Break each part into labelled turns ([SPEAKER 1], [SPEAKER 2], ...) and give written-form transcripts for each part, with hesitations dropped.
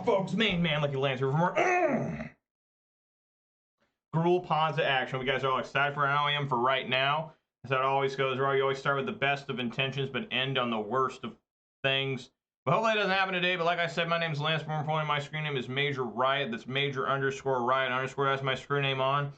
[SPEAKER 1] folks? Main man Lucky Lancer for more Gruul Ponza action. You guys are all excited for how I am for right now. As that always goes, right? You always start with the best of intentions, but end on the worst of things. But hopefully it doesn't happen today. But like I said, my name is Lance. More importantly, my screen name is Major Riot. That's Major _ Riot _ That's my screen name on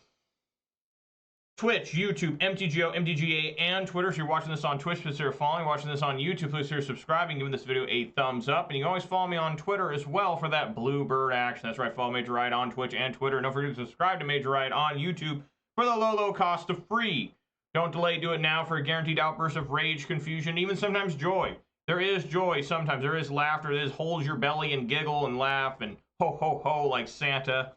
[SPEAKER 1] Twitch, YouTube, MTGO, MTGA, and Twitter. If you're watching this on Twitch, consider following. Watching this on YouTube, please consider subscribing, giving this video a thumbs up. And you can always follow me on Twitter as well for that Bluebird action. That's right, follow Major Riot on Twitch and Twitter. And don't forget to subscribe to Major Riot on YouTube for the low cost of free. Don't delay, do it now for a guaranteed outburst of rage, confusion, even sometimes joy. There is joy sometimes. There is laughter. There is hold your belly and giggle and laugh and ho, ho, ho like Santa.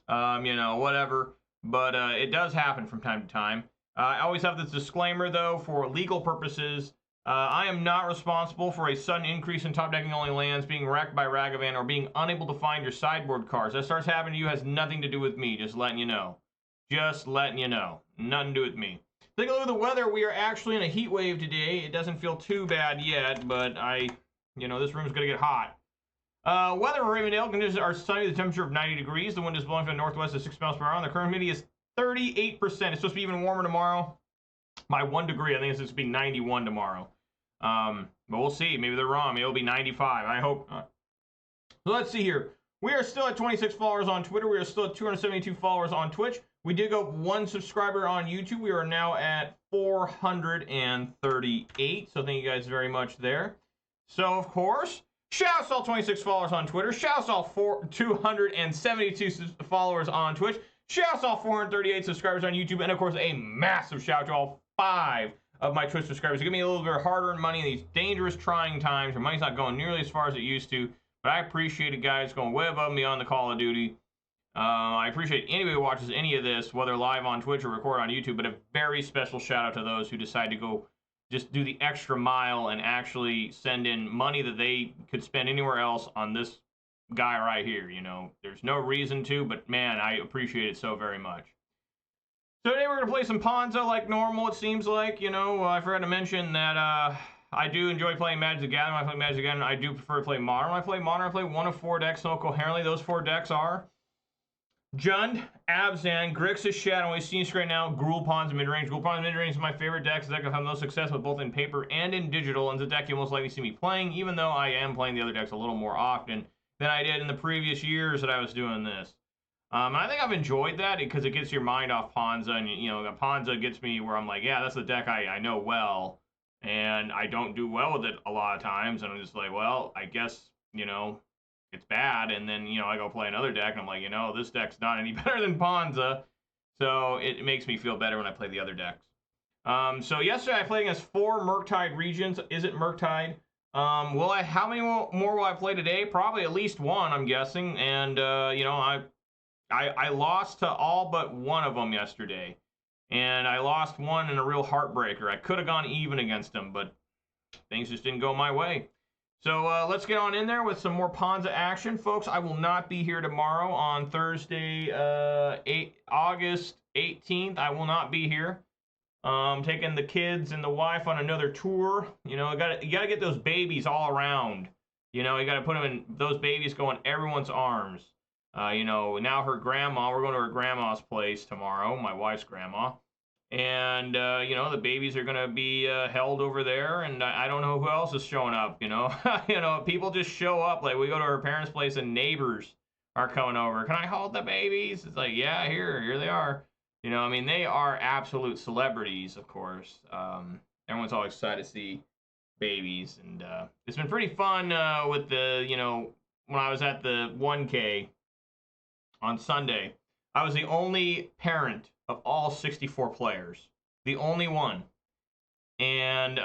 [SPEAKER 1] You know, whatever. But it does happen from time to time. I always have this disclaimer, though, for legal purposes. I am not responsible for a sudden increase in top decking only lands, being wrecked by Ragavan, or being unable to find your sideboard cards. That starts happening to you has nothing to do with me, just letting you know. Just letting you know. Nothing to do with me. Take a look at the weather. We are actually in a heat wave today. It doesn't feel too bad yet, but you know, this room's going to get hot. Weather in Ravendale, conditions are sunny, the temperature of 90 degrees. The wind is blowing from the northwest at 6 miles per hour. And the current humidity is 38%. It's supposed to be even warmer tomorrow by 1 degree. I think it's supposed to be 91 tomorrow. But we'll see. Maybe they're wrong. Maybe it'll be 95. I hope. So let's see here. We are still at 26 followers on Twitter. We are still at 272 followers on Twitch. We did go up 1 subscriber on YouTube. We are now at 438. So thank you guys very much there. So, of course, shouts to all 26 followers on Twitter. Shouts to all 272 followers on Twitch. Shouts to all 438 subscribers on YouTube. And, of course, a massive shout to all 5 of my Twitch subscribers. Give me a little bit of hard-earned money in these dangerous, trying times. Your money's not going nearly as far as it used to. But I appreciate it, guys. Going way above and beyond the Call of Duty. I appreciate anybody who watches any of this, whether live on Twitch or record on YouTube. But a very special shout-out to those who decide to go just do the extra mile and actually send in money that they could spend anywhere else on this guy right here. You know, there's no reason to, but man, I appreciate it so very much. So today we're going to play some Ponza like normal, it seems like. You know, I forgot to mention that I do enjoy playing Magic the Gathering. When I play Magic the Gathering, I do prefer to play Modern. When I play Modern, I play one of 4 decks so coherently. Those 4 decks are Jund, Abzan, Grixis, Shadow, we've seen right now, Gruul Ponza Midrange. Gruul Ponza Midrange is my favorite deck. It's a deck I've had most success with both in paper and in digital, and it's a deck you'll most likely see me playing, even though I am playing the other decks a little more often than I did in the previous years that I was doing this. And I think I've enjoyed that because it gets your mind off Ponza, and you know, Ponza gets me where I'm like, yeah, that's the deck I know well, and I don't do well with it a lot of times, and I'm just like, well, I guess, you know, it's bad, and then, you know, I go play another deck, and I'm like, you know, this deck's not any better than Ponza, so it makes me feel better when I play the other decks. So yesterday I played against 4 Murktide regions. Izzet Murktide. How many more will I play today? Probably at least 1, I'm guessing, and, you know, I lost to all but 1 of them yesterday, and I lost 1 in a real heartbreaker. I could have gone even against them, but things just didn't go my way. So let's get on in there with some more Ponza action, folks. I will not be here tomorrow on Thursday, August 18th. I will not be here. Taking the kids and the wife on another tour. You know, you gotta get those babies all around. You know, you gotta put them in. Those babies go in everyone's arms. You know, now her grandma. We're going to her grandma's place tomorrow. My wife's grandma. And, you know, the babies are going to be held over there, and I don't know who else is showing up, you know. You know, people just show up. Like, we go to her parents' place, and neighbors are coming over. Can I hold the babies? It's like, yeah, here they are. You know, I mean, they are absolute celebrities, of course. Everyone's always excited to see babies, and it's been pretty fun with the, you know, when I was at the 1K on Sunday, I was the only parent of all 64 players. The only one. And,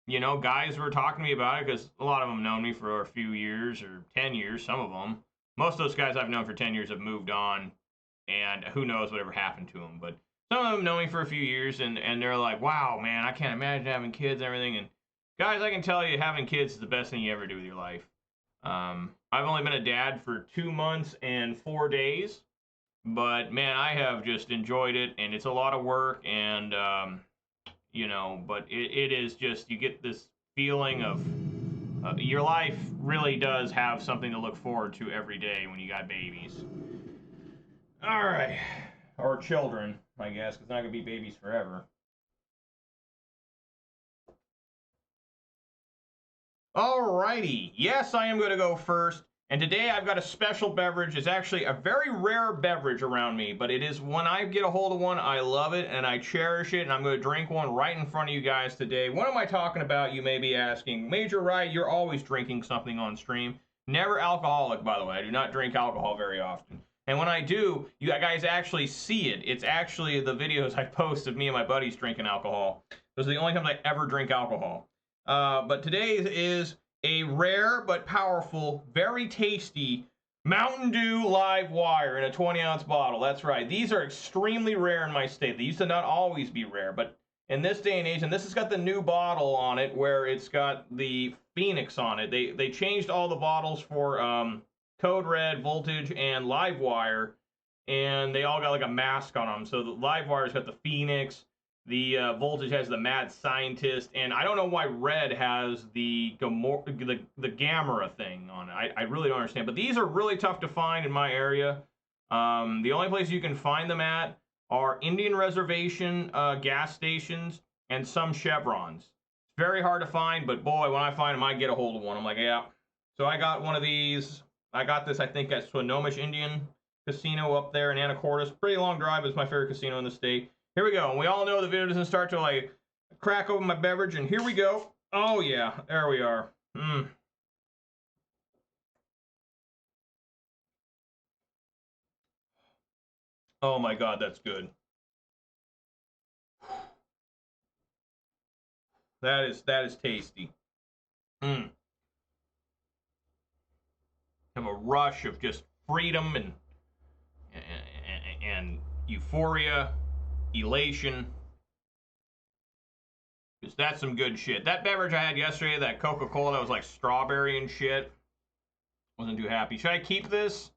[SPEAKER 1] you know, guys were talking to me about it because a lot of them known me for a few years or 10 years, some of them. Most of those guys I've known for 10 years have moved on, and who knows whatever happened to them. But some of them know me for a few years, and they're like, wow, man, I can't imagine having kids and everything. And guys, I can tell you, having kids is the best thing you ever do with your life. I've only been a dad for 2 months and 4 days. But, man, I have just enjoyed it, and it's a lot of work, and, you know, but it is just, you get this feeling of Your life really does have something to look forward to every day when you got babies. All right. Or children, I guess, because it's not going to be babies forever. Alrighty. Yes, I am going to go first. And today I've got a special beverage. It's actually a very rare beverage around me, but it is when I get a hold of one, I love it and I cherish it, and I'm going to drink one right in front of you guys today. What am I talking about, you may be asking? Major Right, you're always drinking something on stream. Never alcoholic, by the way. I do not drink alcohol very often. And when I do, you guys actually see it. It's actually the videos I post of me and my buddies drinking alcohol. Those are the only times I ever drink alcohol. But today is a rare but powerful, very tasty Mountain Dew Live Wire in a 20-ounce bottle. That's right. These are extremely rare in my state. They used to not always be rare, but in this day and age, and this has got the new bottle on it where it's got the Phoenix on it. They changed all the bottles for Code Red, Voltage, and Live Wire, and they all got like a mask on them. So the Live Wire's got the Phoenix. The Voltage has the Mad Scientist, and I don't know why Red has the Gamera thing on it. I really don't understand. But these are really tough to find in my area. The only place you can find them at are Indian Reservation gas stations and some Chevrons. It's very hard to find, but boy, when I find them, I get a hold of one. I'm like, yeah. So I got one of these. I got this, I think, at Swinomish Indian Casino up there in Anacortes. Pretty long drive. It's my favorite casino in the state. Here we go. And we all know the video doesn't start till I crack open my beverage, and here we go. Oh, yeah. There we are. Oh, my God. That's good. That is tasty. Have a rush of just freedom and euphoria, elation. Because that's some good shit. That beverage I had yesterday, that Coca-Cola that was like strawberry and shit, wasn't too happy. Should I keep this?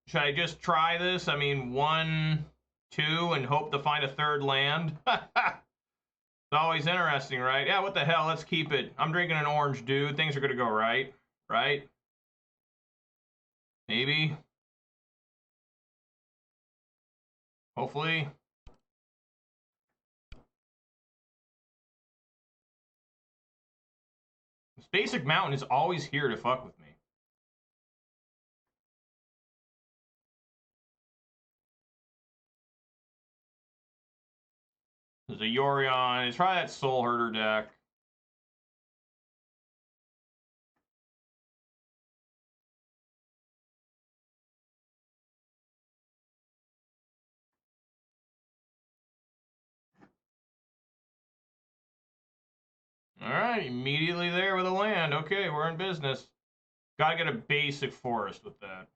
[SPEAKER 1] Should I just try this? I mean, 1, 2, and hope to find a third land? It's always interesting, right? Yeah, what the hell? Let's keep it. I'm drinking an orange, dude. Things are going to go right. Right? Maybe. Hopefully. This basic mountain is always here to fuck with me. There's a Yorion. It's probably that Soul Herder deck. All right, immediately there with a land. Okay, we're in business. Gotta get a basic forest with that.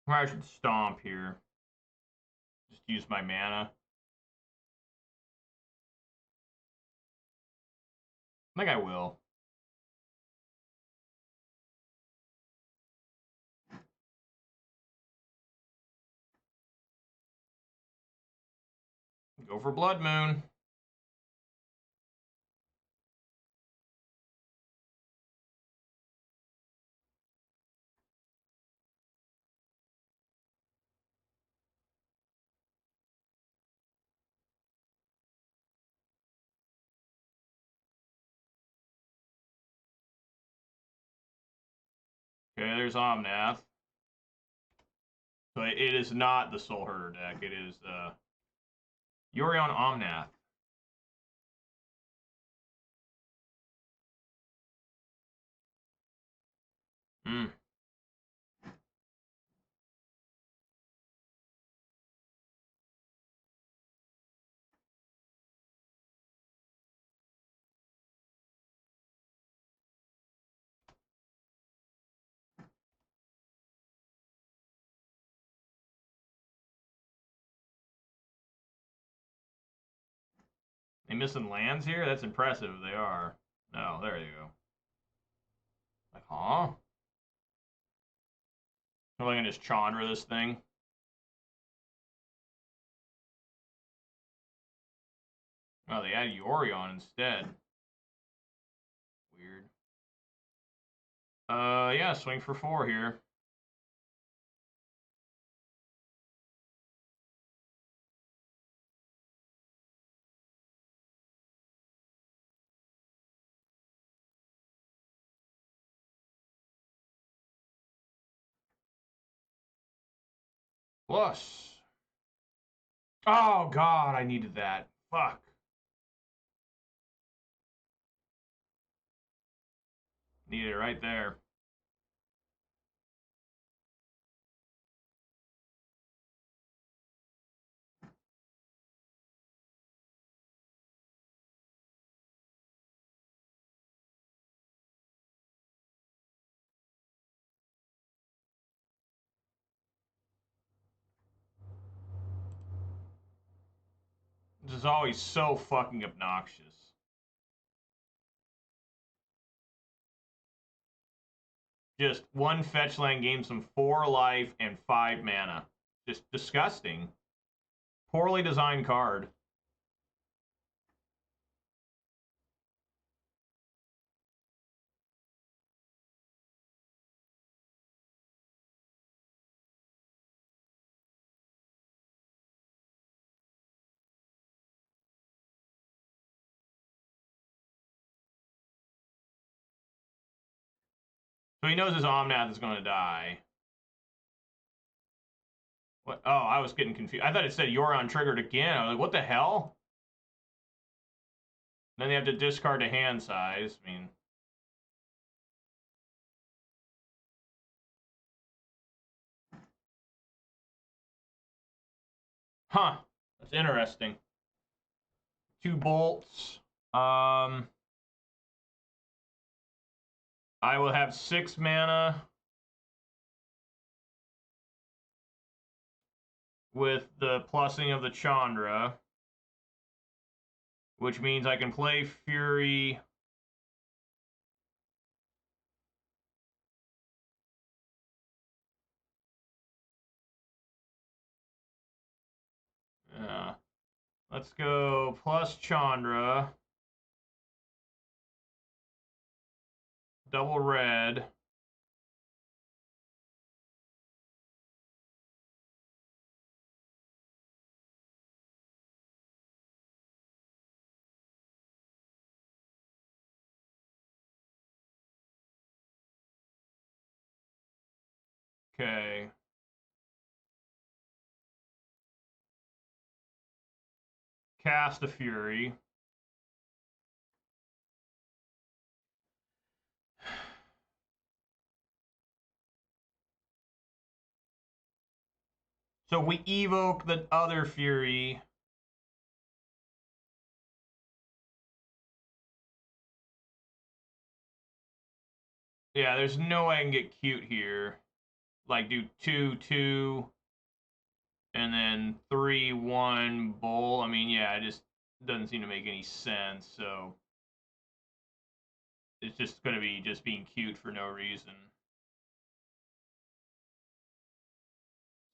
[SPEAKER 1] I should stomp here. Just use my mana. I think I will. Go for Blood Moon. Okay, there's Omnath. So it is not the Soul Herder deck. It is Yorion Omnath. They missing lands here? That's impressive if they are. No, there you go. Like, huh? Am I gonna just Chandra this thing? Oh, they added Yorion instead. Weird. Yeah, swing for 4 here. Plus. Oh, God, I needed that. Fuck. Needed it right there. This is always so fucking obnoxious. Just 1 fetch land gains some 4 life and 5 mana. Just disgusting. Poorly designed card. So he knows his Omnath is going to die. What? Oh, I was getting confused. I thought it said Yorion triggered again. I was like, what the hell? Then they have to discard a hand size. I mean... Huh. That's interesting. 2 bolts. I will have 6 mana with the plussing of the Chandra, which means I can play Fury. Let's go plus Chandra. Double red. Okay. Cast a Fury. So we evoke the other Fury. Yeah, there's no way I can get cute here. Like, do 2/2, and then 3/1 bowl. I mean, yeah, it just doesn't seem to make any sense, so... It's just going to be just being cute for no reason.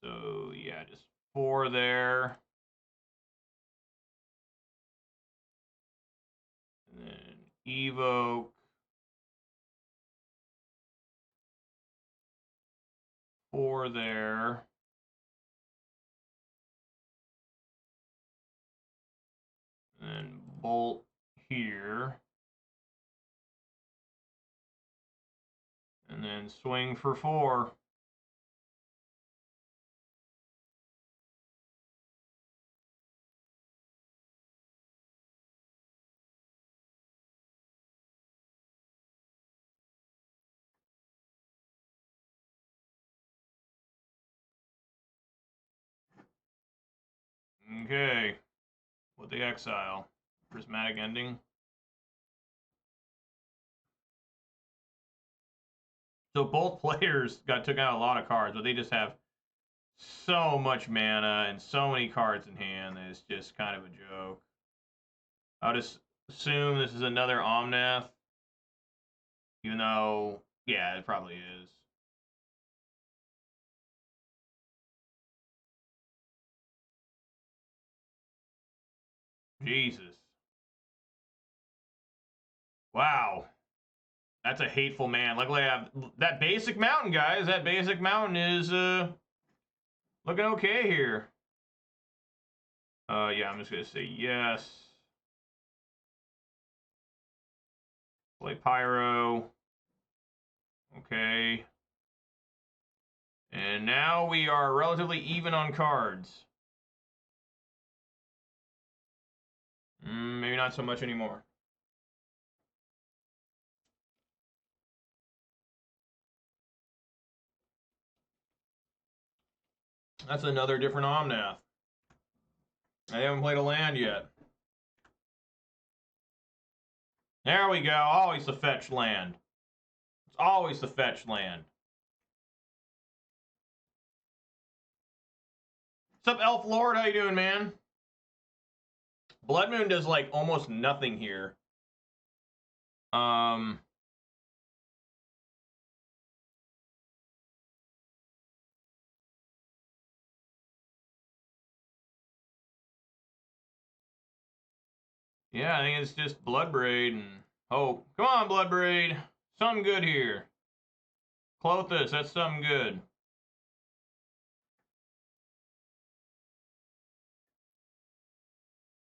[SPEAKER 1] So, yeah, just 4 there. And then evoke. 4 there. And then bolt here. And then swing for 4. Okay. With the exile. Prismatic ending. So both players took out a lot of cards, but they just have so much mana and so many cards in hand that it's just kind of a joke. I'll just assume this is another Omnath. Even though, yeah, it probably is. Jesus. Wow. That's a hateful man. Luckily, I have that basic mountain, guys. That basic mountain is looking okay here. Yeah, I'm just gonna say yes. Play Pyro. Okay. And now we are relatively even on cards. Maybe not so much anymore. That's another different Omnath. I haven't played a land yet. There we go. Always the fetch land. It's always the fetch land. What's up, Elf Lord? How you doing, man? Blood Moon does like almost nothing here. Yeah, I think it's just Bloodbraid and hope. Come on, Bloodbraid. Something good here. Clothis, that's something good.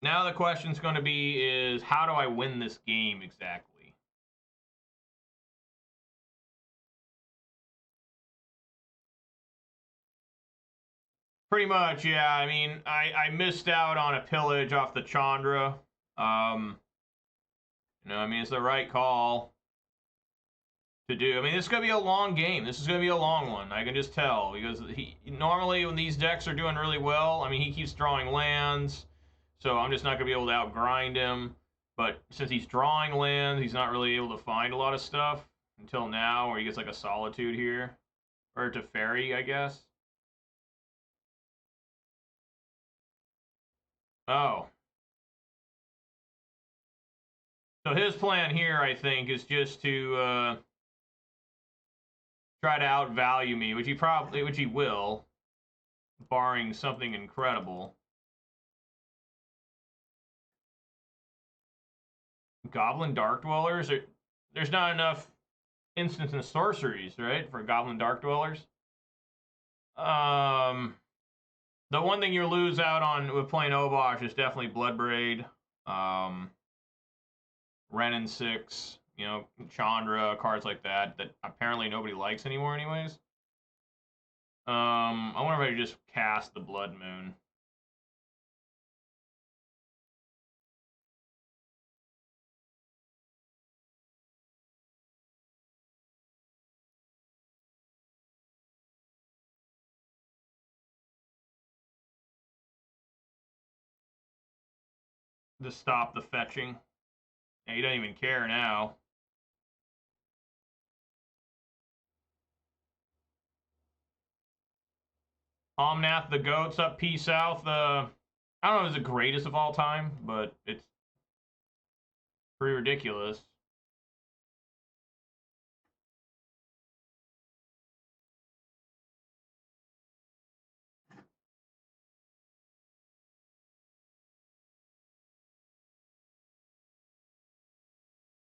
[SPEAKER 1] Now the question's going to be is, how do I win this game exactly? Pretty much, yeah. I mean, I missed out on a pillage off the Chandra. You know, I mean, it's the right call to do. I mean, this is going to be a long game. This is going to be a long one. I can just tell because he normally when these decks are doing really well, I mean, he keeps drawing lands, so I'm just not going to be able to outgrind him. But since he's drawing lands, he's not really able to find a lot of stuff until now, where he gets like a Solitude here. Or to Fairy, I guess. Oh. So his plan here, I think, is just to try to outvalue me, which he will, barring something incredible. Goblin Dark Dwellers? There's not enough instants and sorceries, right, for Goblin Dark Dwellers. The one thing you lose out on with playing Obosh is definitely Bloodbraid, Ren and 6, you know, Chandra, cards like that apparently nobody likes anymore anyways. I wonder if I could just cast the Blood Moon. To stop the fetching. Yeah, he doesn't even care now. Omnath the Goats up P South. I don't know if it's the greatest of all time, but it's pretty ridiculous.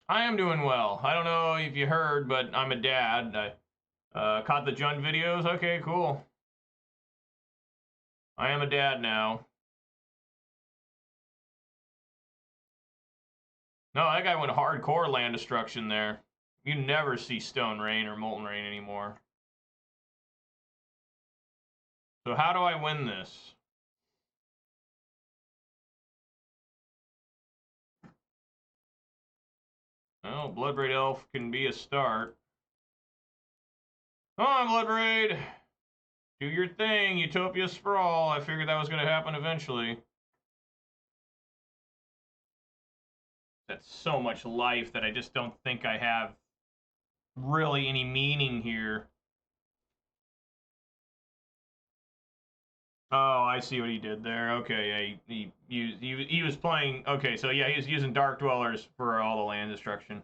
[SPEAKER 1] I am doing well. I don't know if you heard, but I'm a dad. I caught the Jund videos. Okay, cool. I am a dad now. No, that guy went hardcore land destruction there. You never see Stone Rain or Molten Rain anymore. So how do I win this? Well, Bloodbraid Elf can be a start. Come on, Bloodbraid! Do your thing, Utopia Sprawl. I figured that was going to happen eventually. That's so much life that I just don't think I have really any meaning here. Oh, I see what he did there. Okay, yeah, he was playing. Okay, so yeah, he was using Dark Dwellers for all the land destruction.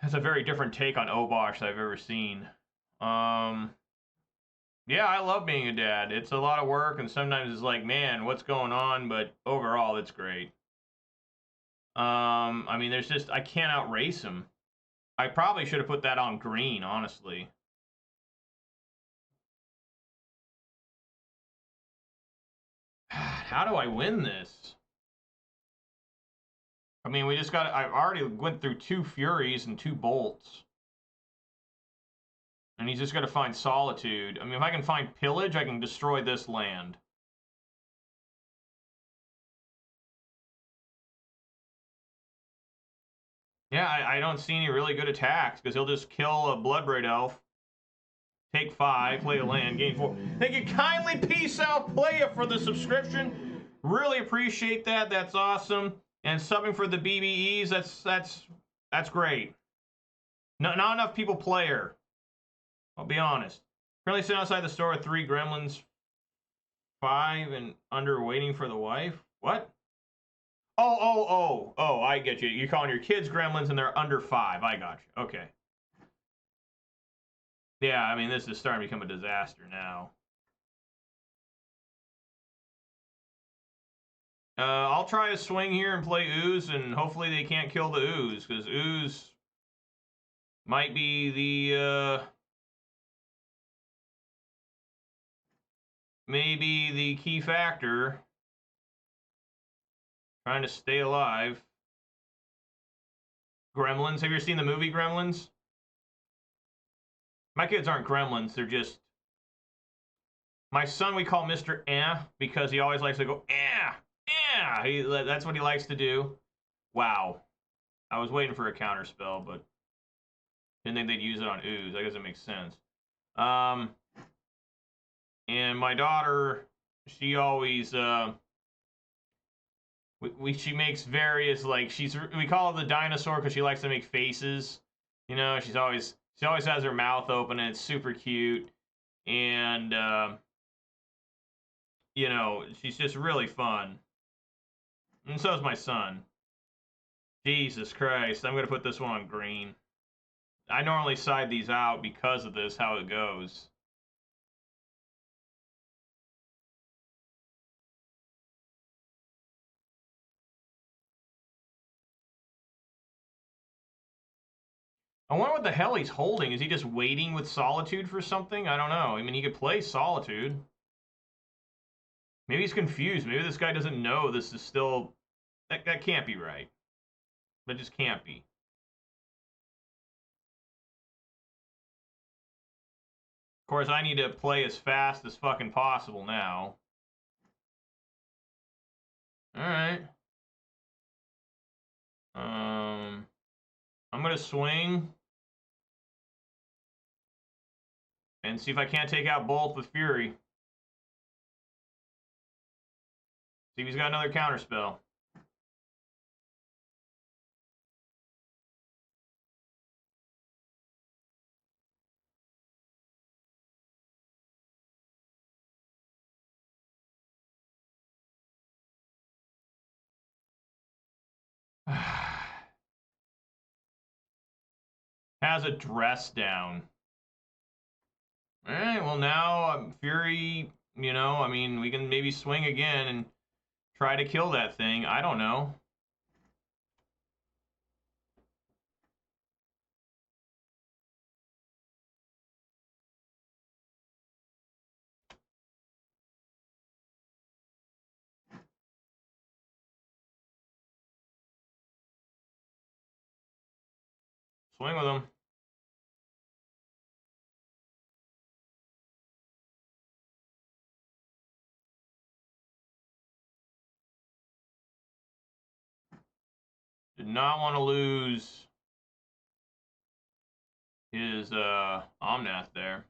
[SPEAKER 1] That's a very different take on Obosh I've ever seen. Yeah, I love being a dad. It's a lot of work, and sometimes it's like, man, what's going on? But overall, it's great. I mean, there's just, I can't outrace him. I probably should have put that on green, honestly. How do I win this? I mean, we just got, I already went through 2 Furies and 2 Bolts. And he's just got to find Solitude. I mean, if I can find Pillage, I can destroy this land. Yeah, I don't see any really good attacks, because he'll just kill a Bloodbraid Elf. Take 5, play a land, gain 4. Thank you kindly, peace out, playa, for the subscription. Really appreciate that. That's awesome. And subbing for the BBEs, that's great. Not enough people play her. I'll be honest. Currently sitting outside the store with 3 gremlins, 5 and under waiting for the wife. What? Oh, I get you. You're calling your kids gremlins and they're under 5. I got you. Okay. Yeah, I mean, this is starting to become a disaster now. I'll try a swing here and play Ooze, and hopefully they can't kill the Ooze, because Ooze might be the, maybe the key factor. Trying to stay alive. Gremlins. Have you ever seen the movie Gremlins? My kids aren't gremlins, they're just... My son we call Mr. because he always likes to go, that's what he likes to do. Wow. I was waiting for a counter spell, but didn't think they'd use it on Ooze. I guess it makes sense. And my daughter, she always, she makes various, like, we call her the dinosaur because she likes to make faces. You know, she always has her mouth open, and it's super cute. And, you know, she's just really fun. And so is my son. Jesus Christ, I'm going to put this one on green. I normally side these out because of this, how it goes. I wonder what the hell he's holding. Is he just waiting with Solitude for something? I don't know. I mean, he could play Solitude. Maybe he's confused. Maybe this guy doesn't know this is still... That can't be right. That just can't be. Of course, I need to play as fast as fucking possible now. Alright. I'm gonna swing. And see if I can't take out Bolt with Fury. See if he's got another counterspell. Has a dress down. Alright, well now, Fury, you know, I mean, we can maybe swing again and try to kill that thing. I don't know. Swing with him. Did not want to lose his Omnath there.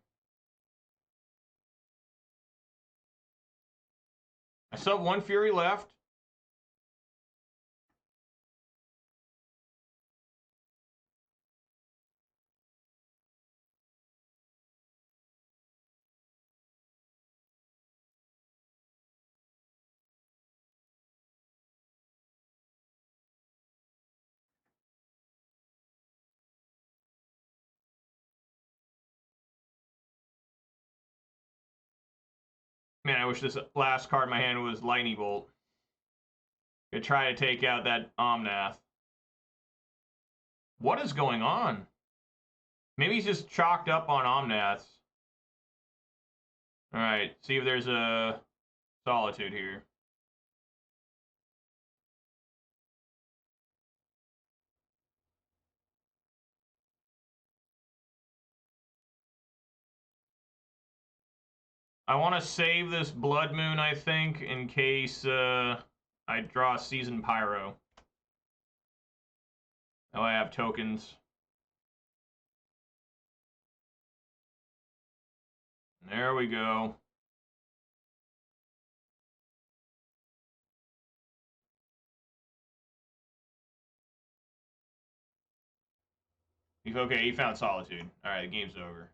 [SPEAKER 1] I still have 1 Fury left. Man, I wish this last card in my hand was Lightning Bolt. Could try to take out that Omnath. What is going on? Maybe he's just chalked up on Omnaths. Alright, see if there's a Solitude here. I want to save this Blood Moon, I think, in case I draw Season Pyro. Oh, I have tokens. There we go. Okay, he found Solitude. Alright, the game's over.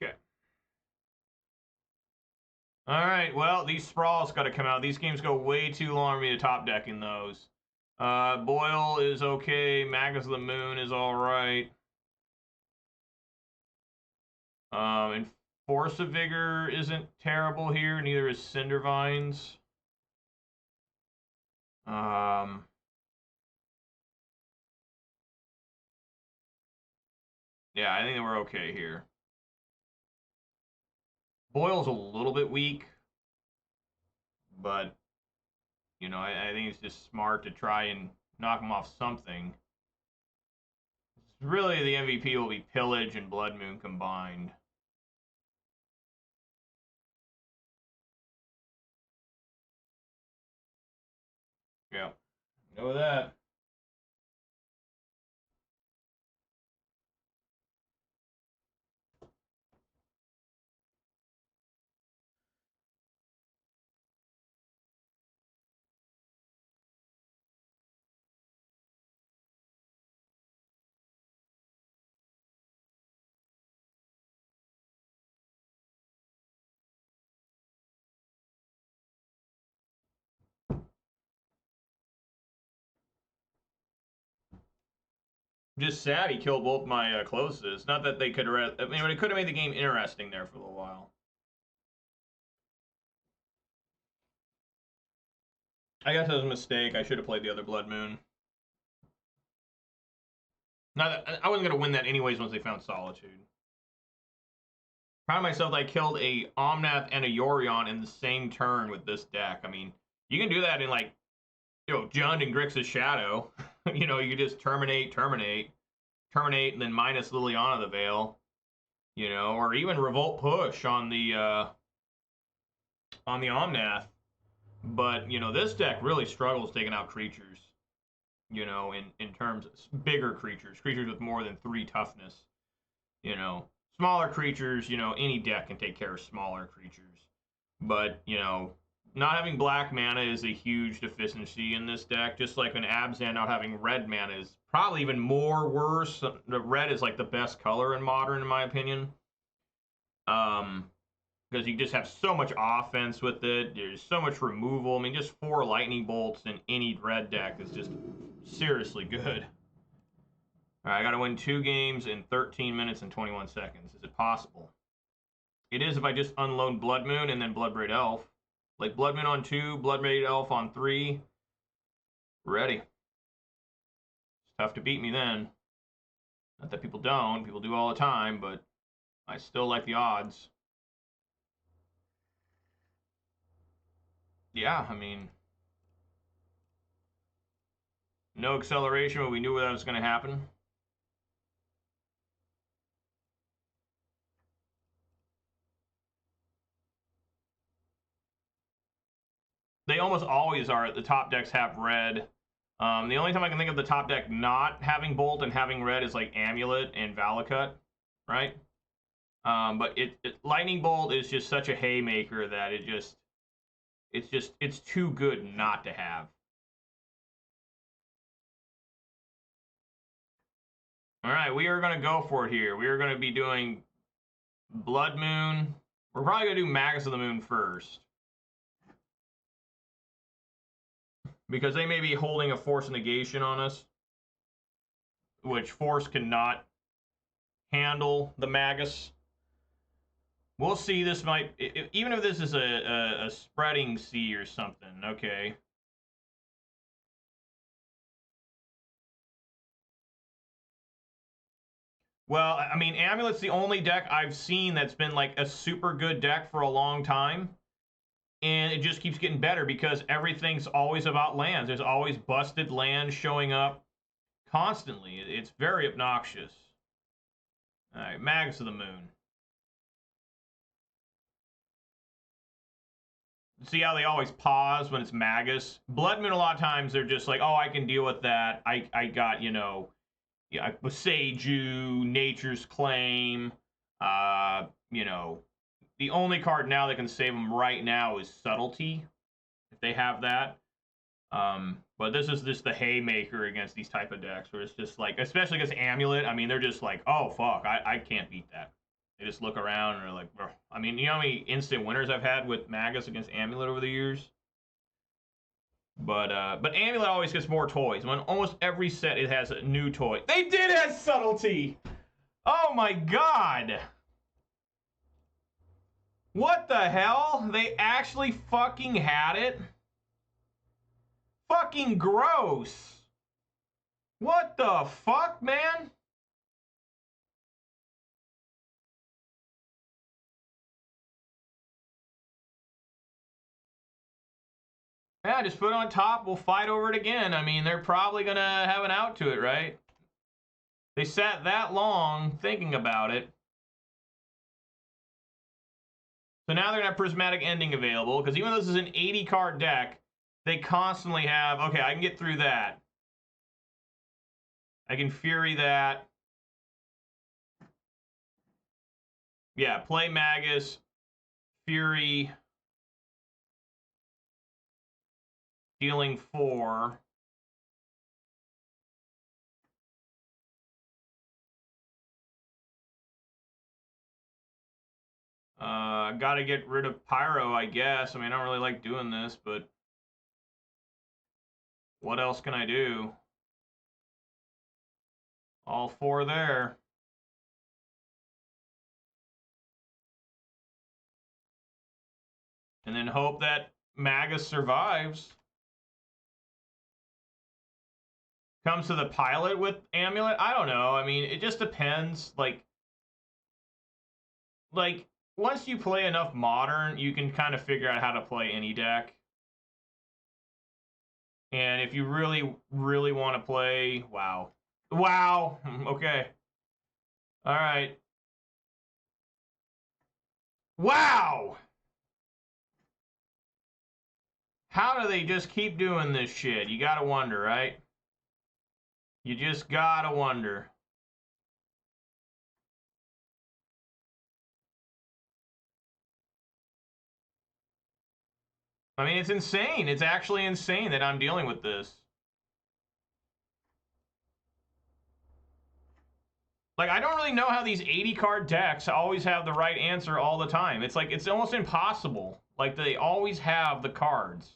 [SPEAKER 1] Okay. Alright, well, these Sprawls got to come out. These games go way too long for me to top deck in those. Boil is okay. Magus of the Moon is alright. And Force of Vigor isn't terrible here. Neither is Cindervines. Yeah, I think that we're okay here. Boil's a little bit weak, but, you know, I think it's just smart to try and knock him off something. Really, the MVP will be Pillage and Blood Moon combined. Yeah, know that. Just sad he killed both my closest. Not that they could have. I mean, it could have made the game interesting there for a little while. I guess that was a mistake. I should have played the other Blood Moon. Not that I wasn't gonna win that anyways once they found Solitude. Proud of myself that I killed a Omnath and a Yorion in the same turn with this deck. I mean, you can do that in like, you know, Jund and Grixis Shadow. You know, you just terminate, and then minus Liliana the Veil. You know, or even Revolt Push on the Omnath. But, you know, this deck really struggles taking out creatures. You know, in terms of bigger creatures with more than 3 toughness. You know, smaller creatures, you know, any deck can take care of smaller creatures. But, you know, not having black mana is a huge deficiency in this deck. Just like an Abzan not having red mana is probably even more worse. The red is like the best color in Modern, in my opinion. Because you just have so much offense with it. There's so much removal. I mean, just 4 lightning bolts in any red deck is just seriously good. All right, I got to win 2 games in 13 minutes and 21 seconds. Is it possible? It is if I just unload Blood Moon and then Bloodbraid Elf. Like Blood Moon on 2, Bloodbraid Elf on 3. Ready. It's tough to beat me then. Not that people don't. People do all the time, but I still like the odds. Yeah, I mean, no acceleration, but we knew that was going to happen. They almost always are. The top decks have red. The only time I can think of the top deck not having Bolt and having red is like Amulet and Valakut, right? But Lightning Bolt is just such a haymaker that it's too good not to have. All right, we are going to go for it here. We are going to be doing Blood Moon. We're probably going to do Magus of the Moon first, because they may be holding a Force Negation on us, which Force cannot handle the Magus. We'll see. This might, even if this is a spreading sea or something, okay. Well, I mean, Amulet's the only deck I've seen that's been like a super good deck for a long time. And it just keeps getting better because everything's always about lands. There's always busted lands showing up constantly. It's very obnoxious. All right, Magus of the Moon. See how they always pause when it's Magus? Blood Moon, a lot of times, they're just like, oh, I can deal with that. I got, you know, yeah, Boseiju, Nature's Claim. You know, the only card now that can save them right now is Subtlety, if they have that. But this is just the haymaker against these type of decks, where it's just like, especially against Amulet. I mean, they're just like, oh fuck, I can't beat that. They just look around and are like, ugh. I mean, you know how many instant winners I've had with Magus against Amulet over the years? But Amulet always gets more toys. When almost every set it has a new toy. They did have Subtlety! Oh my god! What the hell? They actually fucking had it? Fucking gross! What the fuck, man? Yeah, just put it on top. We'll fight over it again. I mean, they're probably going to have an out to it, right? They sat that long thinking about it. So now they're going to have Prismatic Ending available, because even though this is an 80-card deck, they constantly have, okay, I can get through that. I can Fury that. Yeah, play Magus, Fury, dealing 4. Gotta get rid of Pyro, I guess. I mean, I don't really like doing this, but what else can I do? All 4 there. And then hope that Magus survives. Comes to the pilot with Amulet? I don't know. I mean, it just depends. Like once you play enough Modern, you can kind of figure out how to play any deck. And if you really, really want to play... Wow. Wow! Okay. Alright. Wow! How do they just keep doing this shit? You gotta wonder, right? You just gotta wonder. I mean, it's insane. It's actually insane that I'm dealing with this. Like, I don't really know how these 80-card decks always have the right answer all the time. It's like, it's almost impossible. Like, they always have the cards.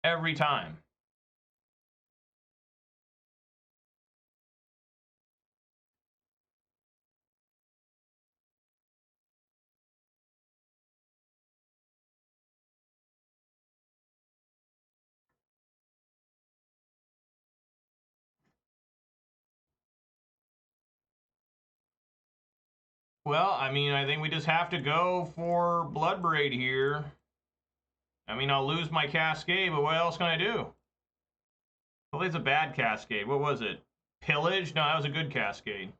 [SPEAKER 1] Every time. Well, I mean, I think we just have to go for Bloodbraid here. I mean, I'll lose my Cascade, but what else can I do? Well, it's a bad Cascade. What was it? Pillage? No, that was a good Cascade.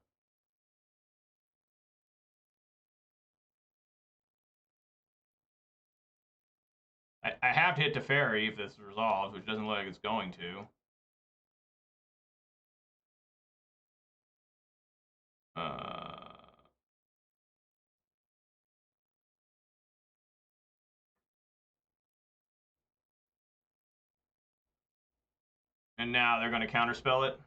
[SPEAKER 1] I have to hit Teferi if this resolves, which doesn't look like it's going to. And now they're going to counterspell it.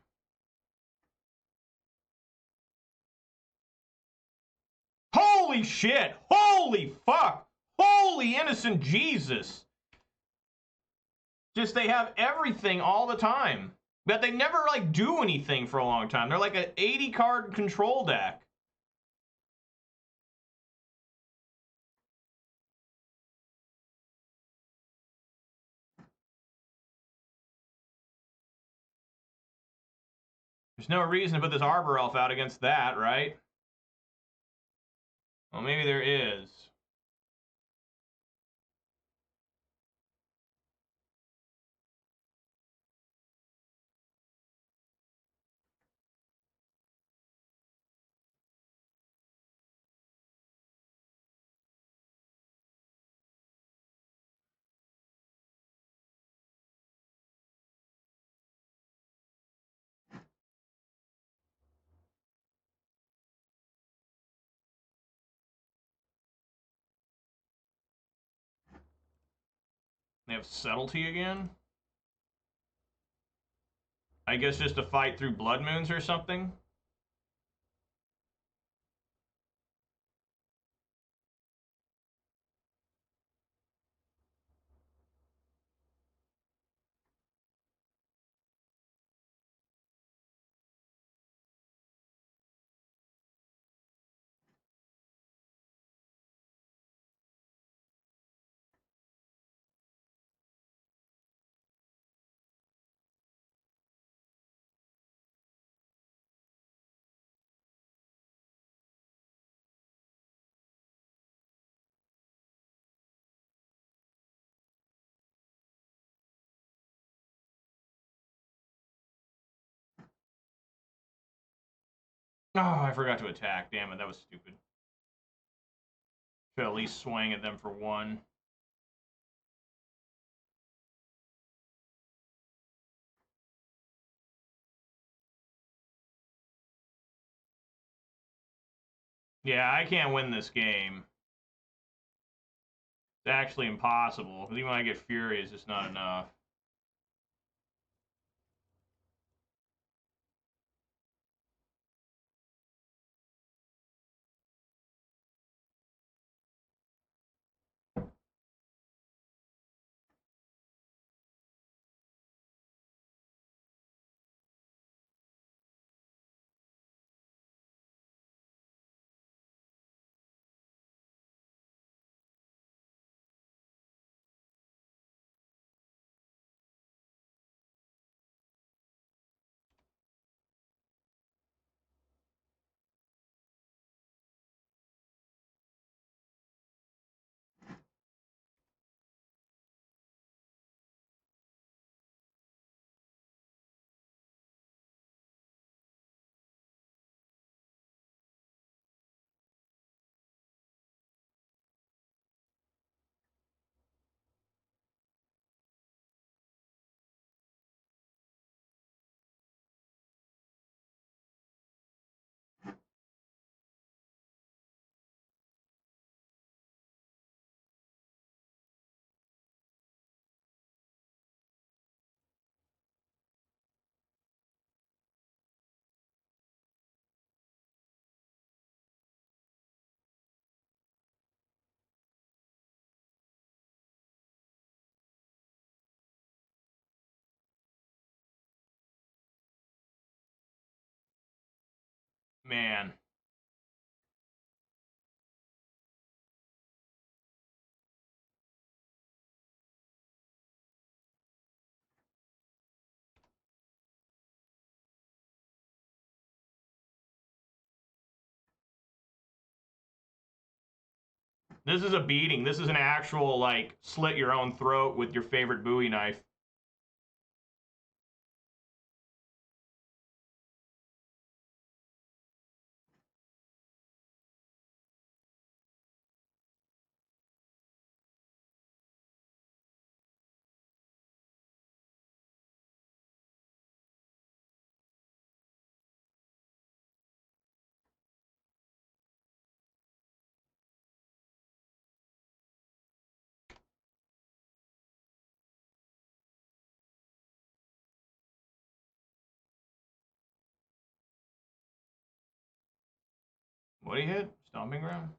[SPEAKER 1] Holy shit! Holy fuck! Holy innocent Jesus! Just they have everything all the time. But they never, like, do anything for a long time. They're like an 80-card control deck. There's no reason to put this Arbor Elf out against that, right? Well, maybe there is. They have Subtlety again? I guess just to fight through Blood Moons or something? Oh, I forgot to attack. Damn it, that was stupid. Should at least swing at them for one. Yeah, I can't win this game. It's actually impossible, because even when I get Fury, it's just not enough. Man. This is a beating. This is an actual, like, slit your own throat with your favorite Bowie knife. What he hit? Stomping Ground?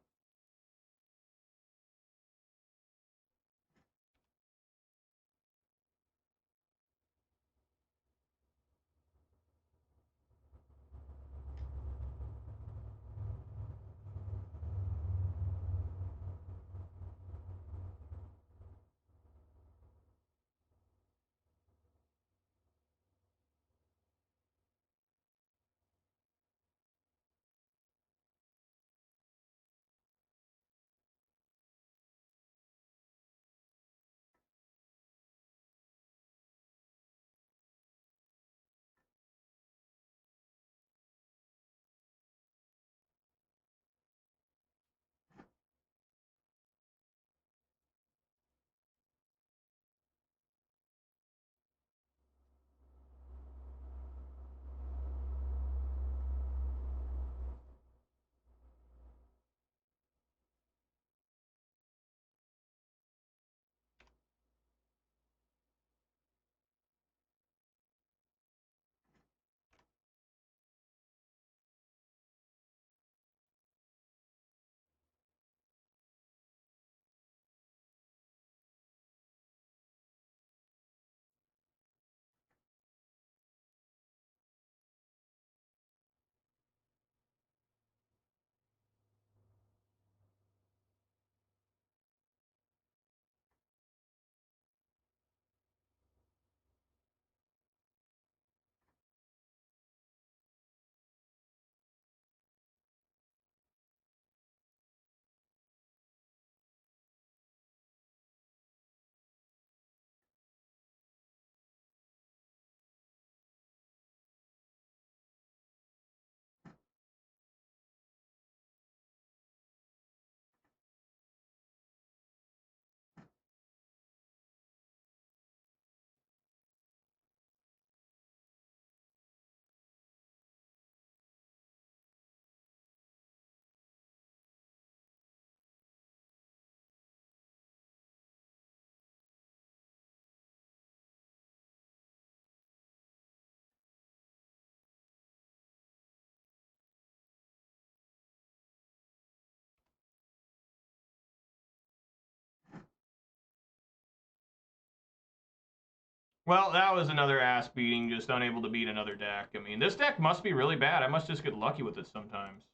[SPEAKER 1] Well, that was another ass beating, just unable to beat another deck. I mean, this deck must be really bad. I must just get lucky with it sometimes.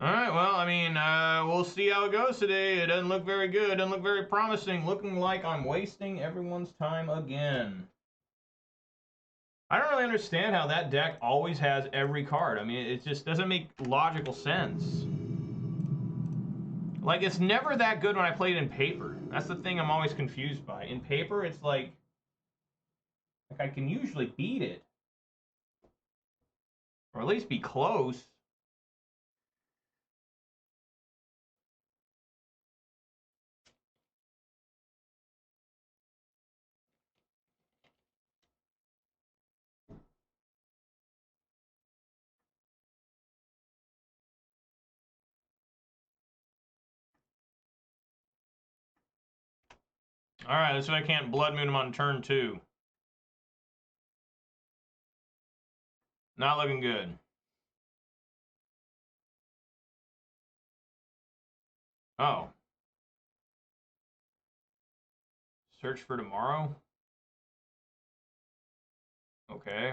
[SPEAKER 1] All right, well, I mean, we'll see how it goes today. It doesn't look very good. It doesn't look very promising. Looking like I'm wasting everyone's time again. I don't really understand how that deck always has every card. I mean, it just doesn't make logical sense. Like, it's never that good when I play it in paper. That's the thing I'm always confused by. In paper, it's like I can usually beat it. Or at least be close. Alright, so I can't Blood Moon him on turn 2. Not looking good. Oh. Search for tomorrow? Okay.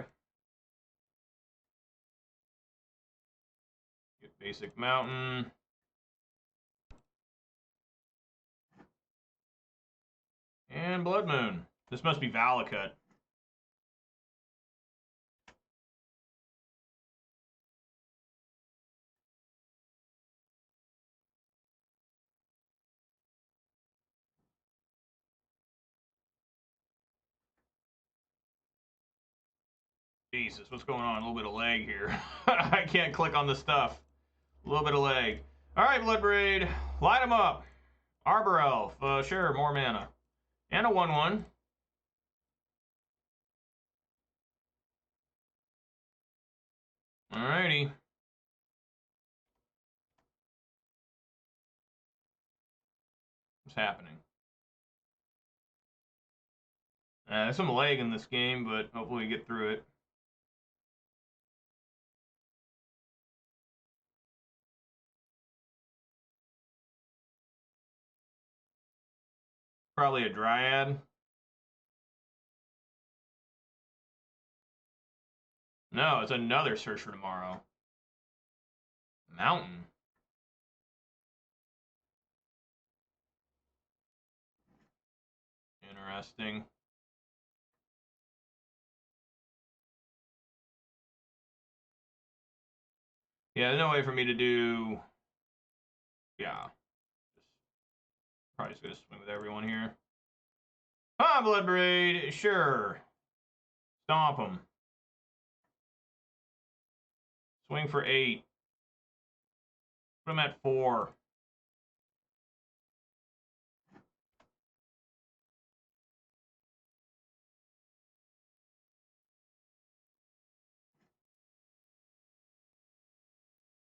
[SPEAKER 1] Get basic mountain. And Blood Moon. This must be Valakut. Jesus, what's going on? A little bit of lag here. I can't click on the stuff. A little bit of lag. Alright, Bloodbraid. Light him up. Arbor Elf. Sure, more mana. And a 1/1. Alrighty. What's happening? There's some lag in this game, but hopefully we get through it. Probably a Dryad. No, it's another Search for Tomorrow. Mountain. Interesting. Yeah, there's no way for me to do... Yeah. Probably just gonna swing with everyone here. Ah, Bloodbraid, sure. Stomp him. Swing for 8. Put him at 4.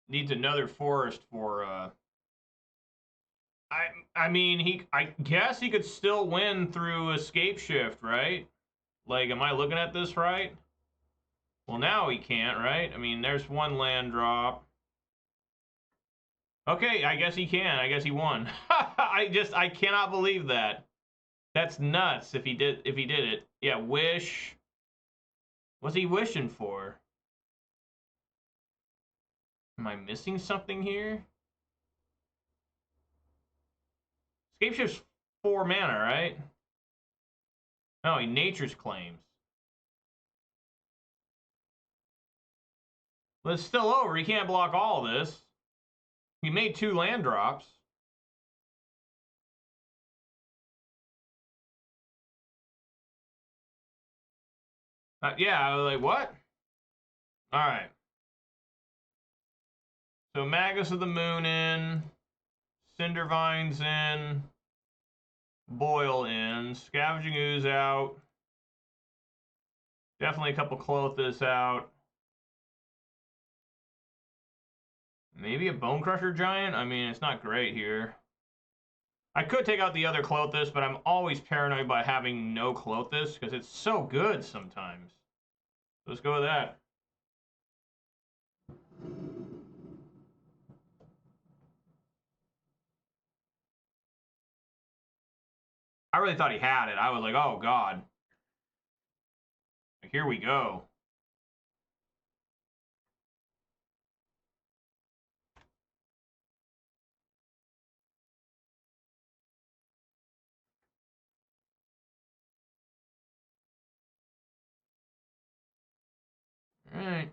[SPEAKER 1] Needs another forest for I mean I guess he could still win through escape shift, right? Like, am I looking at this right? Well, now he can't, right? I mean, there's one land drop. Okay, I guess he can. I guess he won. I cannot believe that. That's nuts if he did it. Yeah, wish. What's he wishing for? Am I missing something here? Escape shift's 4 mana, right? No, he Nature's Claims. But it's still over. He can't block all of this. He made 2 land drops. Yeah, I was like, what? Alright. So Magus of the Moon in. Cindervine's in. Boil in. Scavenging Ooze out. Definitely a couple Clothis out. Maybe a Bone Crusher Giant? I mean, it's not great here. I could take out the other Clothis, but I'm always paranoid by having no Clothis, because it's so good sometimes. Let's go with that. I really thought he had it. I was like, oh, God. Here we go. All right.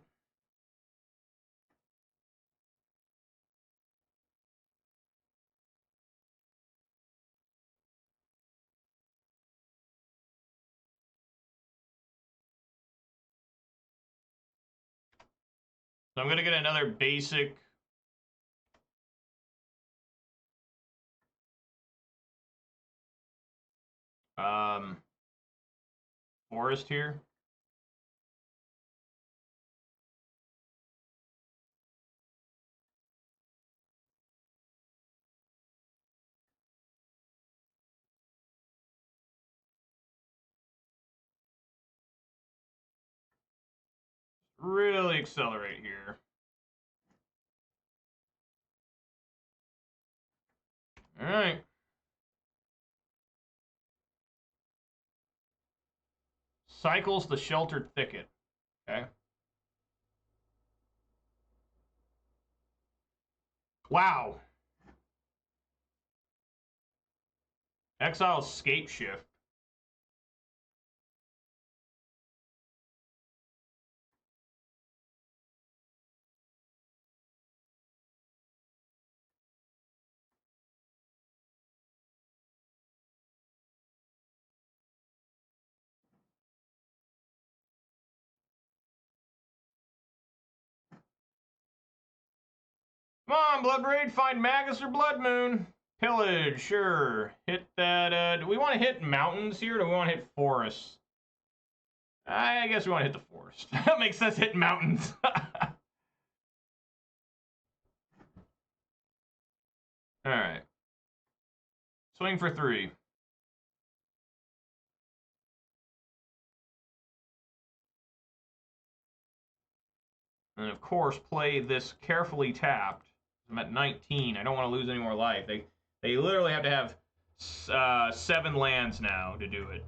[SPEAKER 1] So I'm going to get another basic... forest here. Really accelerate here. All right. Cycles the Sheltered Thicket. Okay. Wow. Exile Escape Shift. Come on, Bloodbraid, find Magus or Blood Moon. Pillage, sure. Hit that, do we want to hit mountains here, or do we want to hit forests? I guess we want to hit the forest. That makes sense, hit mountains. All right. Swing for 3. And of course, play this carefully tapped. I'm at 19. I don't want to lose any more life. They literally have to have 7 lands now to do it.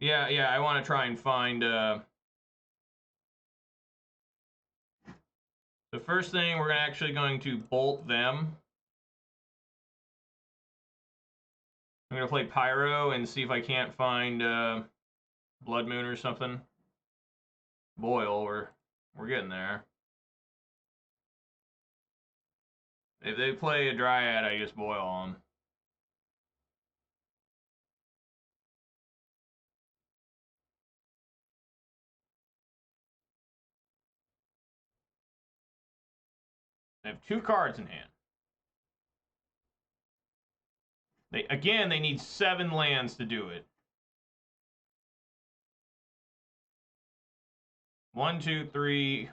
[SPEAKER 1] Yeah, I want to try and find... the first thing, we're actually going to bolt them. I'm going to play Pyro and see if I can't find Blood Moon or something. Boil, we're getting there. If they play a Dryad, I just boil them. I have 2 cards in hand. They need 7 lands to do it. 1, 2, 3.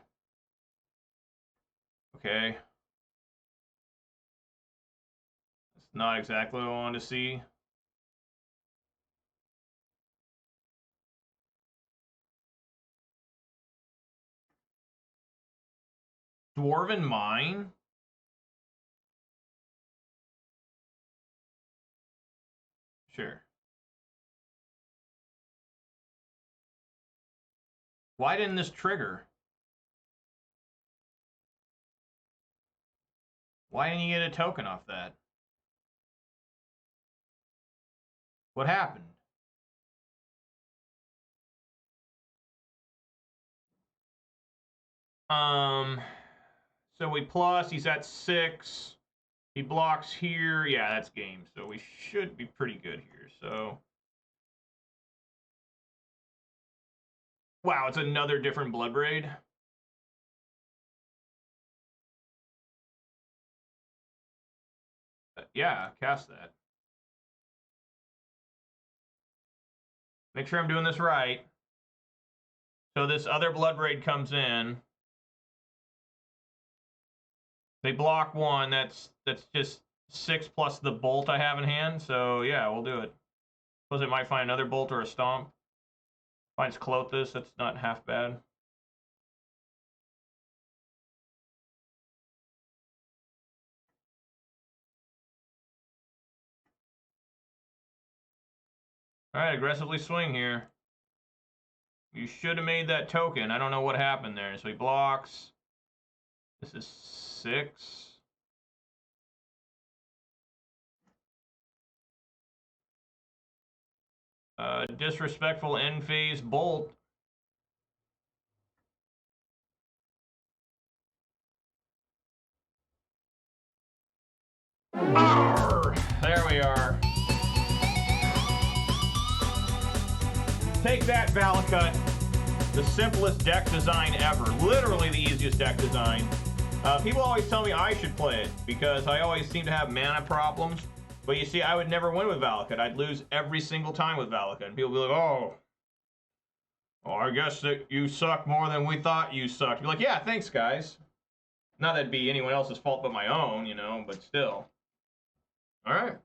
[SPEAKER 1] Okay. That's not exactly what I wanted to see. Dwarven Mine? Sure. Why didn't this trigger? Why didn't you get a token off that? What happened? So we plus, he's at 6. He blocks here. Yeah, that's game. So we should be pretty good here. So. Wow, it's another different Bloodbraid. Yeah, cast that. Make sure I'm doing this right. So this other Bloodbraid comes in. They block 1. That's just 6 plus the bolt I have in hand. So yeah, we'll do it. Suppose it might find another bolt or a stomp. Finds Clothis. That's not half bad. All right, aggressively swing here. You should have made that token. I don't know what happened there. So he blocks. This is 6. Disrespectful end phase bolt. Arr! There we are. Take that, Valakut. The simplest deck design ever. Literally the easiest deck design. People always tell me I should play it because I always seem to have mana problems. But you see, I would never win with Valakut. I'd lose every single time with Valakut. And people would be like, oh, I guess that you suck more than we thought you sucked. Be like, yeah, thanks, guys. Not that it'd be anyone else's fault but my own, you know, but still. All right.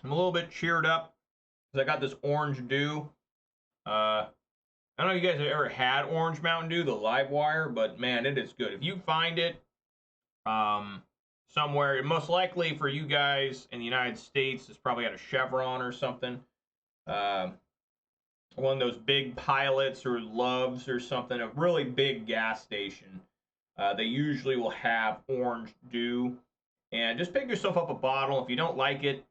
[SPEAKER 1] I'm a little bit cheered up because I got this Orange Dew. I don't know if you guys have ever had Orange Mountain Dew, the live wire, but man, it is good. If you find it somewhere, most likely for you guys in the United States, it's probably at a Chevron or something. One of those big Pilots or Loves or something, a really big gas station. They usually will have Orange Dew. And just pick yourself up a bottle. If you don't like it,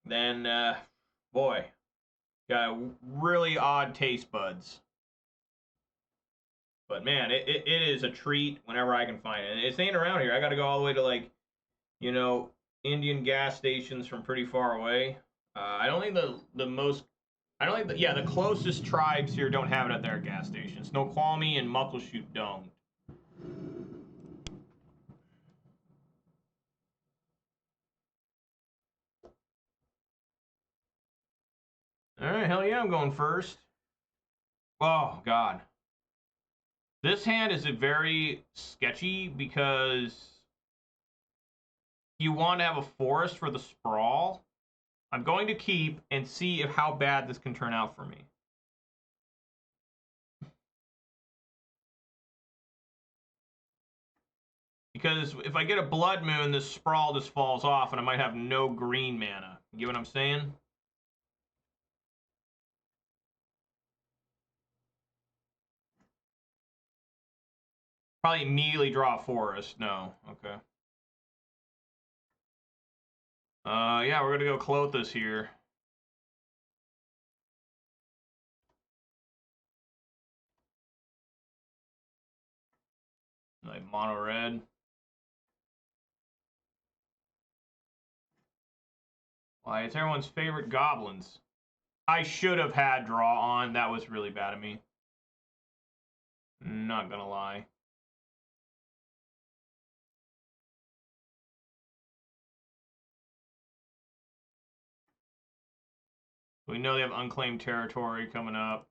[SPEAKER 1] then Boy, got really odd taste buds. But man, it is a treat whenever I can find it. And it's ain't around here. I got to go all the way to like, you know, Indian gas stations from pretty far away. I don't think the most. I don't think yeah, the closest tribes here don't have it at their gas stations. Snoqualmie and Muckleshoot don't. All right, hell yeah, I'm going first. Oh God, this hand is very sketchy because you want to have a forest for the sprawl. I'm going to keep and see if how bad this can turn out for me. Because if I get a Blood Moon, this sprawl just falls off and I might have no green mana. You get what I'm saying? Probably immediately draw a forest. No. Okay. Yeah, we're gonna go Clothis here. Like mono red. Why, it's everyone's favorite Goblins. I should have had draw on. That was really bad of me. Not gonna lie. We know they have unclaimed territory coming up.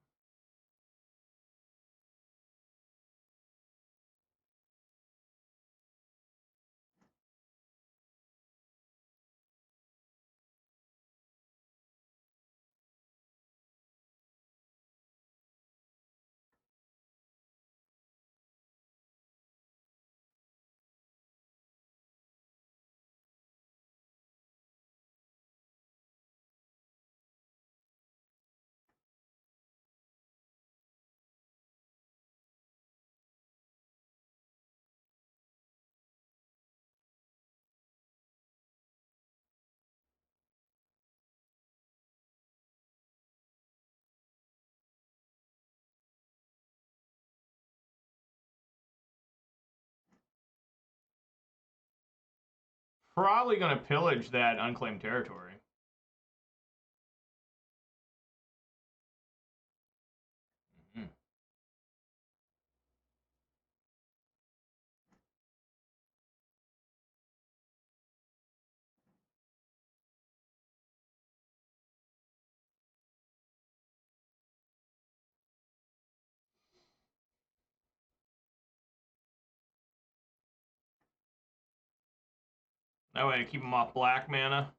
[SPEAKER 1] Probably gonna pillage that unclaimed territory. Mm-hmm. That way I keep them off black mana.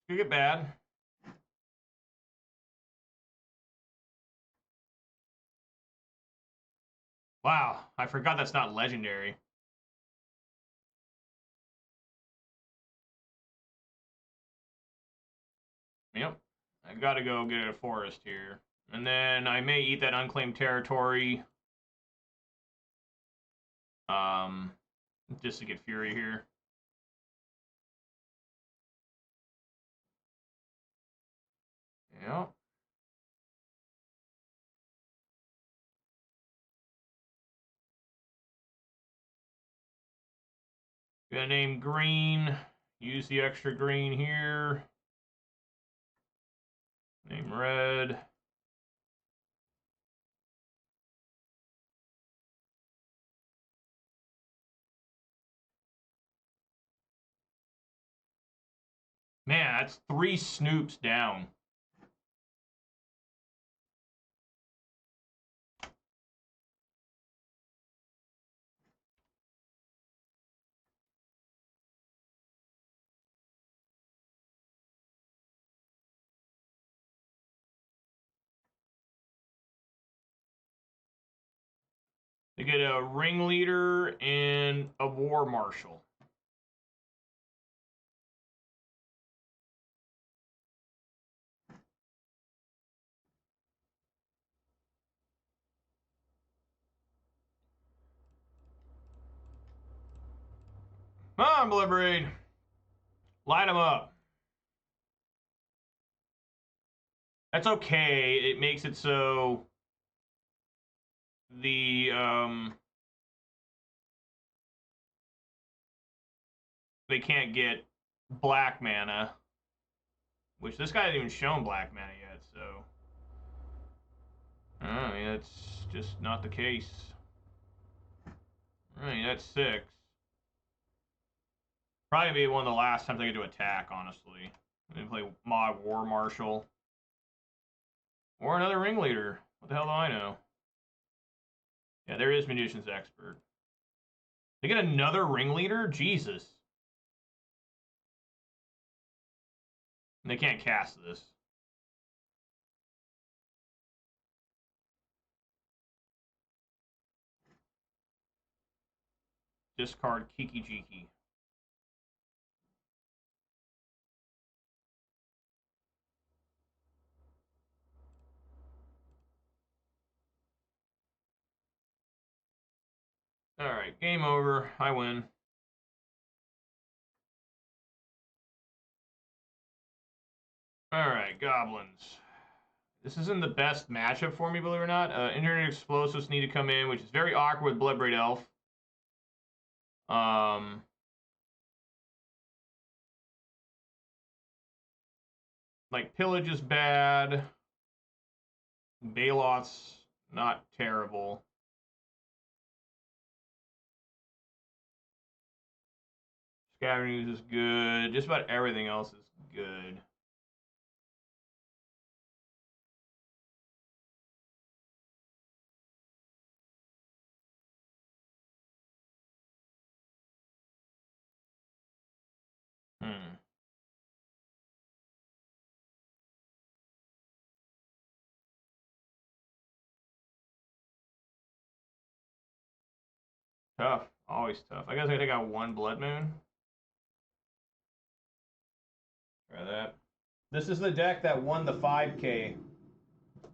[SPEAKER 1] Could get bad. Wow, I forgot that's not legendary. Yep. I gotta go get a forest here. And then I may eat that unclaimed territory. Just to get Fury here. Yep. Gonna name green. Use the extra green here. Name red. Man, that's 3 Snoops down. They get a ringleader and a war marshal. Come on, Blizzard. Light them up. That's okay. It makes it so the they can't get black mana, which this guy hasn't even shown black mana yet, so I mean that's just not the case. I mean that's 6. Probably gonna be one of the last times I get to attack, honestly. I'm gonna play Mod War Marshal. Or another ringleader. What the hell do I know? Yeah, there is Munitions Expert. They get another ringleader? Jesus. And they can't cast this. Discard Kiki Jiki. Alright, game over. I win. Alright, Goblins. This isn't the best matchup for me, believe it or not. Internet Explosives need to come in, which is very awkward with Bloodbraid Elf. Like, Pillage is bad. Baloth's not terrible. Scavengers is good. Just about everything else is good. Tough. Always tough. I guess I take out 1 Blood Moon. Try that. This is the deck that won the 5K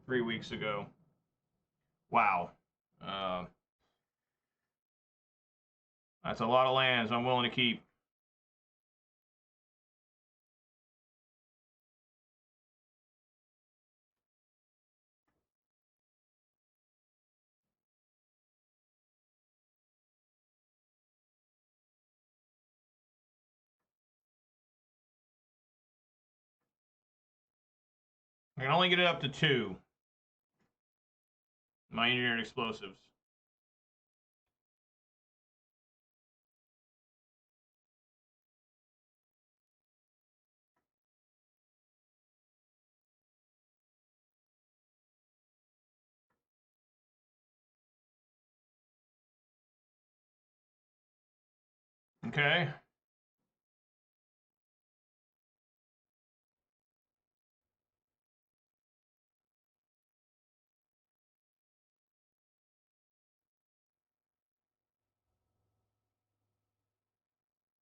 [SPEAKER 1] 3 weeks ago. Wow. That's a lot of lands I'm willing to keep. I can only get it up to 2. My engineered explosives. Okay.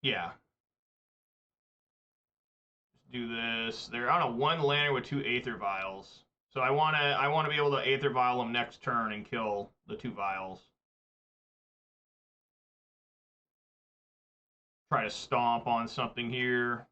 [SPEAKER 1] Yeah. Let's do this. They're on a 1 lander with 2 Aether Vials. So I wanna be able to Aether Vial them next turn and kill the 2 vials. Try to stomp on something here.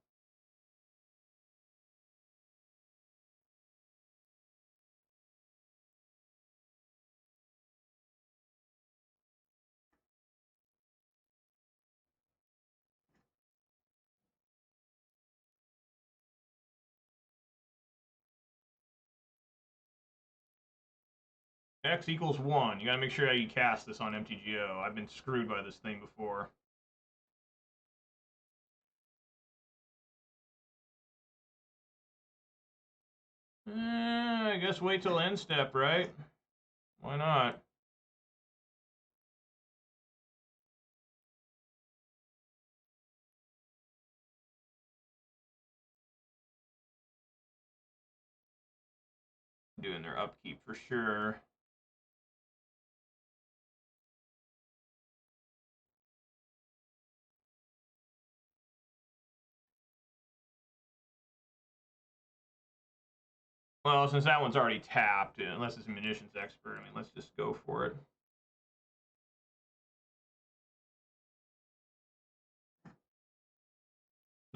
[SPEAKER 1] X equals 1. You gotta make sure that you cast this on MTGO. I've been screwed by this thing before. I guess wait till end step, right? Why not? Doing their upkeep for sure. Well, since that one's already tapped, unless it's a munitions expert, I mean, let's just go for it.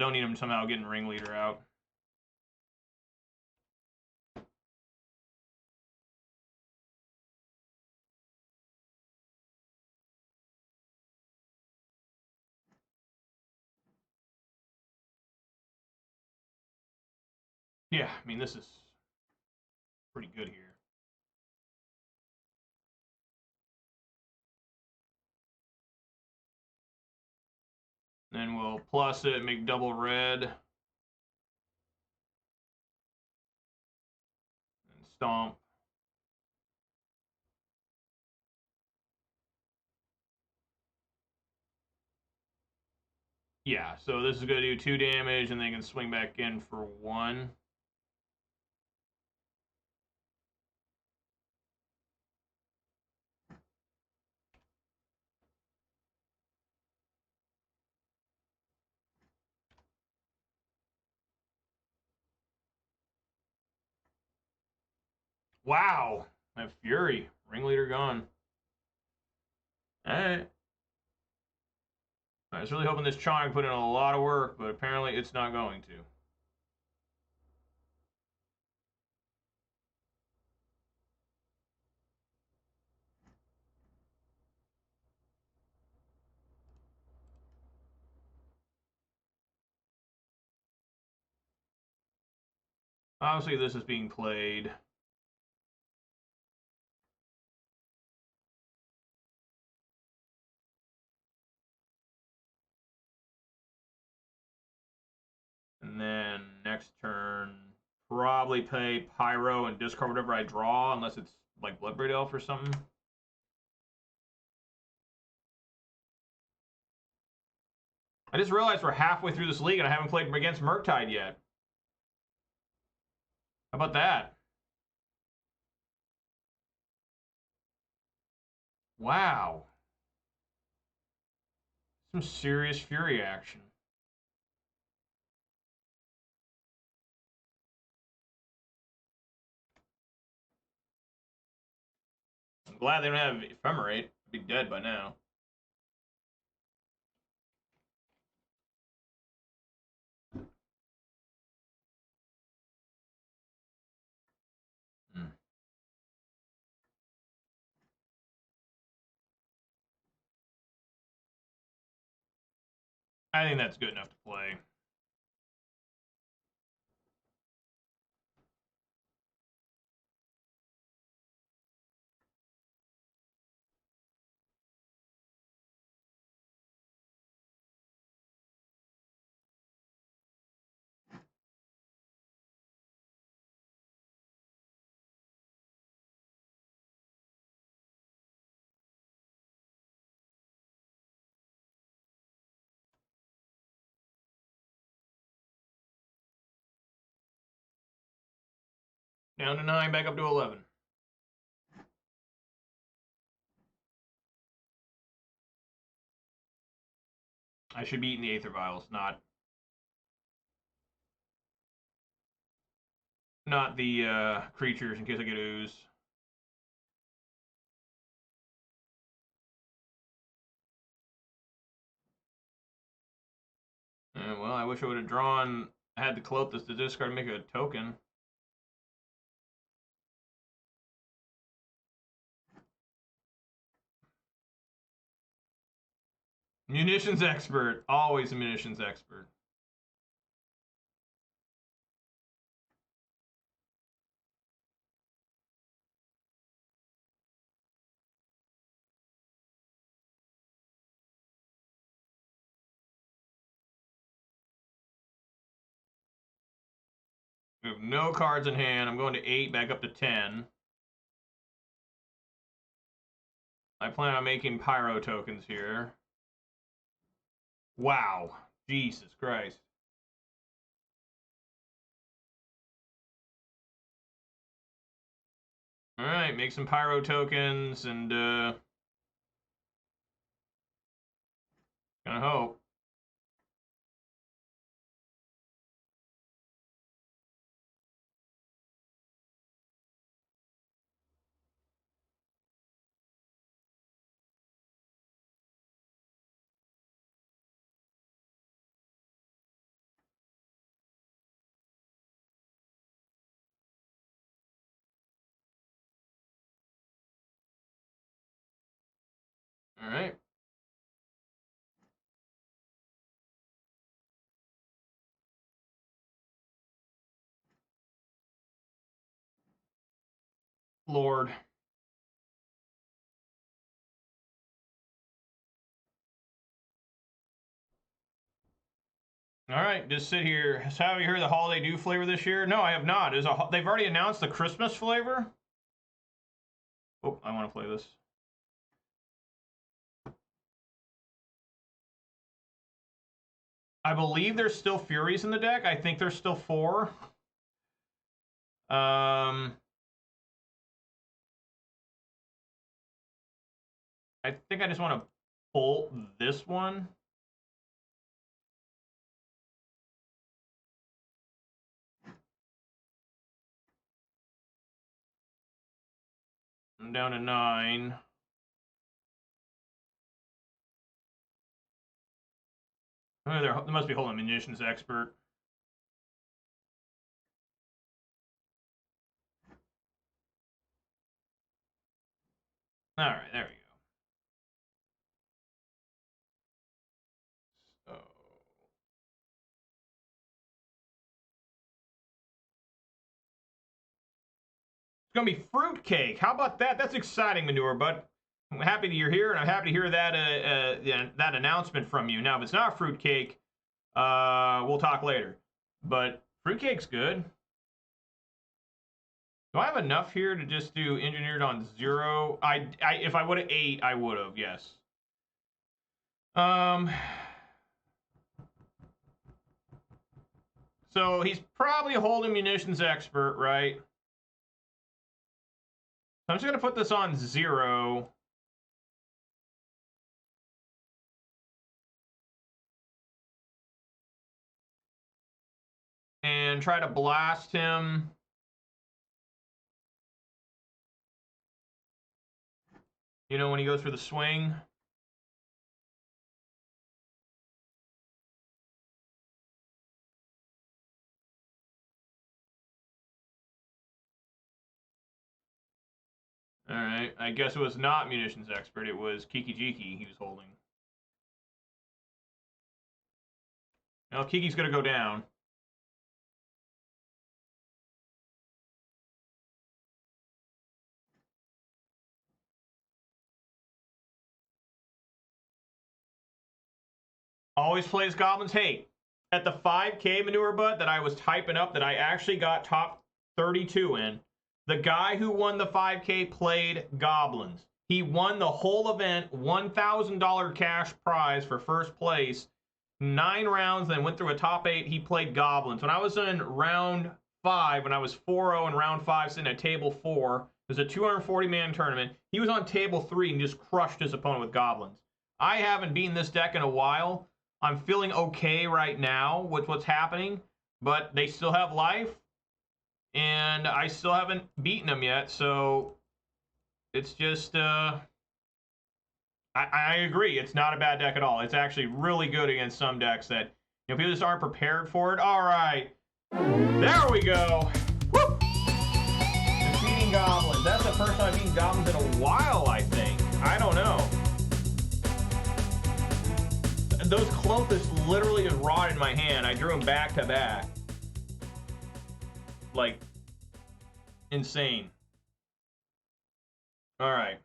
[SPEAKER 1] Don't need him somehow getting Ringleader out. Yeah, I mean, this is pretty good here. Then we'll plus it, make double red. And stomp. Yeah, so this is going to do 2 damage, and they can swing back in for 1. Wow, that Fury. Ringleader gone. Alright. I was really hoping this Chong put in a lot of work, but apparently it's not going to. Obviously, this is being played. And then next turn, probably play Pyro and discard whatever I draw, unless it's like Bloodbraid Elf or something. I just realized we're halfway through this league and I haven't played against Murktide yet. How about that? Wow. Some serious Fury action. I'm glad they don't have Ephemerate. I'd be dead by now. I think that's good enough to play. Down to 9, back up to 11. I should be eating the Aether Vials, not the creatures in case I get ooze. Well, I wish I would have drawn. I had the Clothis to discard and make a token. Munitions expert. Always a munitions expert. We have no cards in hand. I'm going to 8, back up to 10. I plan on making Pyro tokens here. Wow. Jesus Christ. Alright, make some Pyro tokens and, gonna hope. All right. Lord. All right, just sit here. So have you heard the Holiday Dew flavor this year? No, I have not. They've already announced the Christmas flavor. Oh, I want to play this. I believe there's still Furies in the deck. I think there's still 4. I think I just want to pull this one. I'm down to 9. Oh, they must be holding Munitions Expert. All right, there we go. So it's gonna be fruitcake. How about that? That's exciting, Manure Bud. I'm happy that you're here, and I'm happy to hear that that announcement from you. Now, if it's not fruitcake, we'll talk later. But fruitcake's good. Do I have enough here to just do engineered on 0? If I would have 8, I would have, yes. So he's probably holding Munitions Expert, right? So I'm just gonna put this on 0. And try to blast him. You know, when he goes for the swing. All right, I guess it was not Munitions Expert. It was Kiki Jiki he was holding. Now Kiki's gonna go down. Always plays Goblins. Hey, at the 5K Manure Butt that I was typing up that I actually got top 32 in, the guy who won the 5K played Goblins. He won the whole event, $1,000 cash prize for first place, 9 rounds, then went through a top 8. He played Goblins. When I was in round 5, when I was 4-0 in round 5, sitting at table 4, it was a 240-man tournament. He was on table 3 and just crushed his opponent with Goblins. I haven't beaten this deck in a while. I'm feeling okay right now with what's happening, but they still have life, and I still haven't beaten them yet, so it's just, I agree, it's not a bad deck at all. It's actually really good against some decks that, you know, people just aren't prepared for it. All right, there we go. Woo! Defeating Goblins. That's the first time I've beaten Goblins in a while, I think. I don't know. Those Clothis literally just rotted in my hand. I drew them back to back. Like, insane. All right.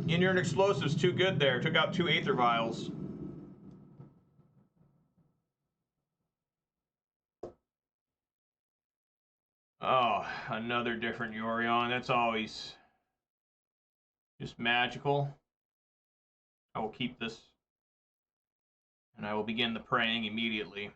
[SPEAKER 1] Inured Explosives, too good there. Took out 2 Aether Vials. Oh, another different Yorion. That's always just magical. I will keep this. And I will begin the praying immediately.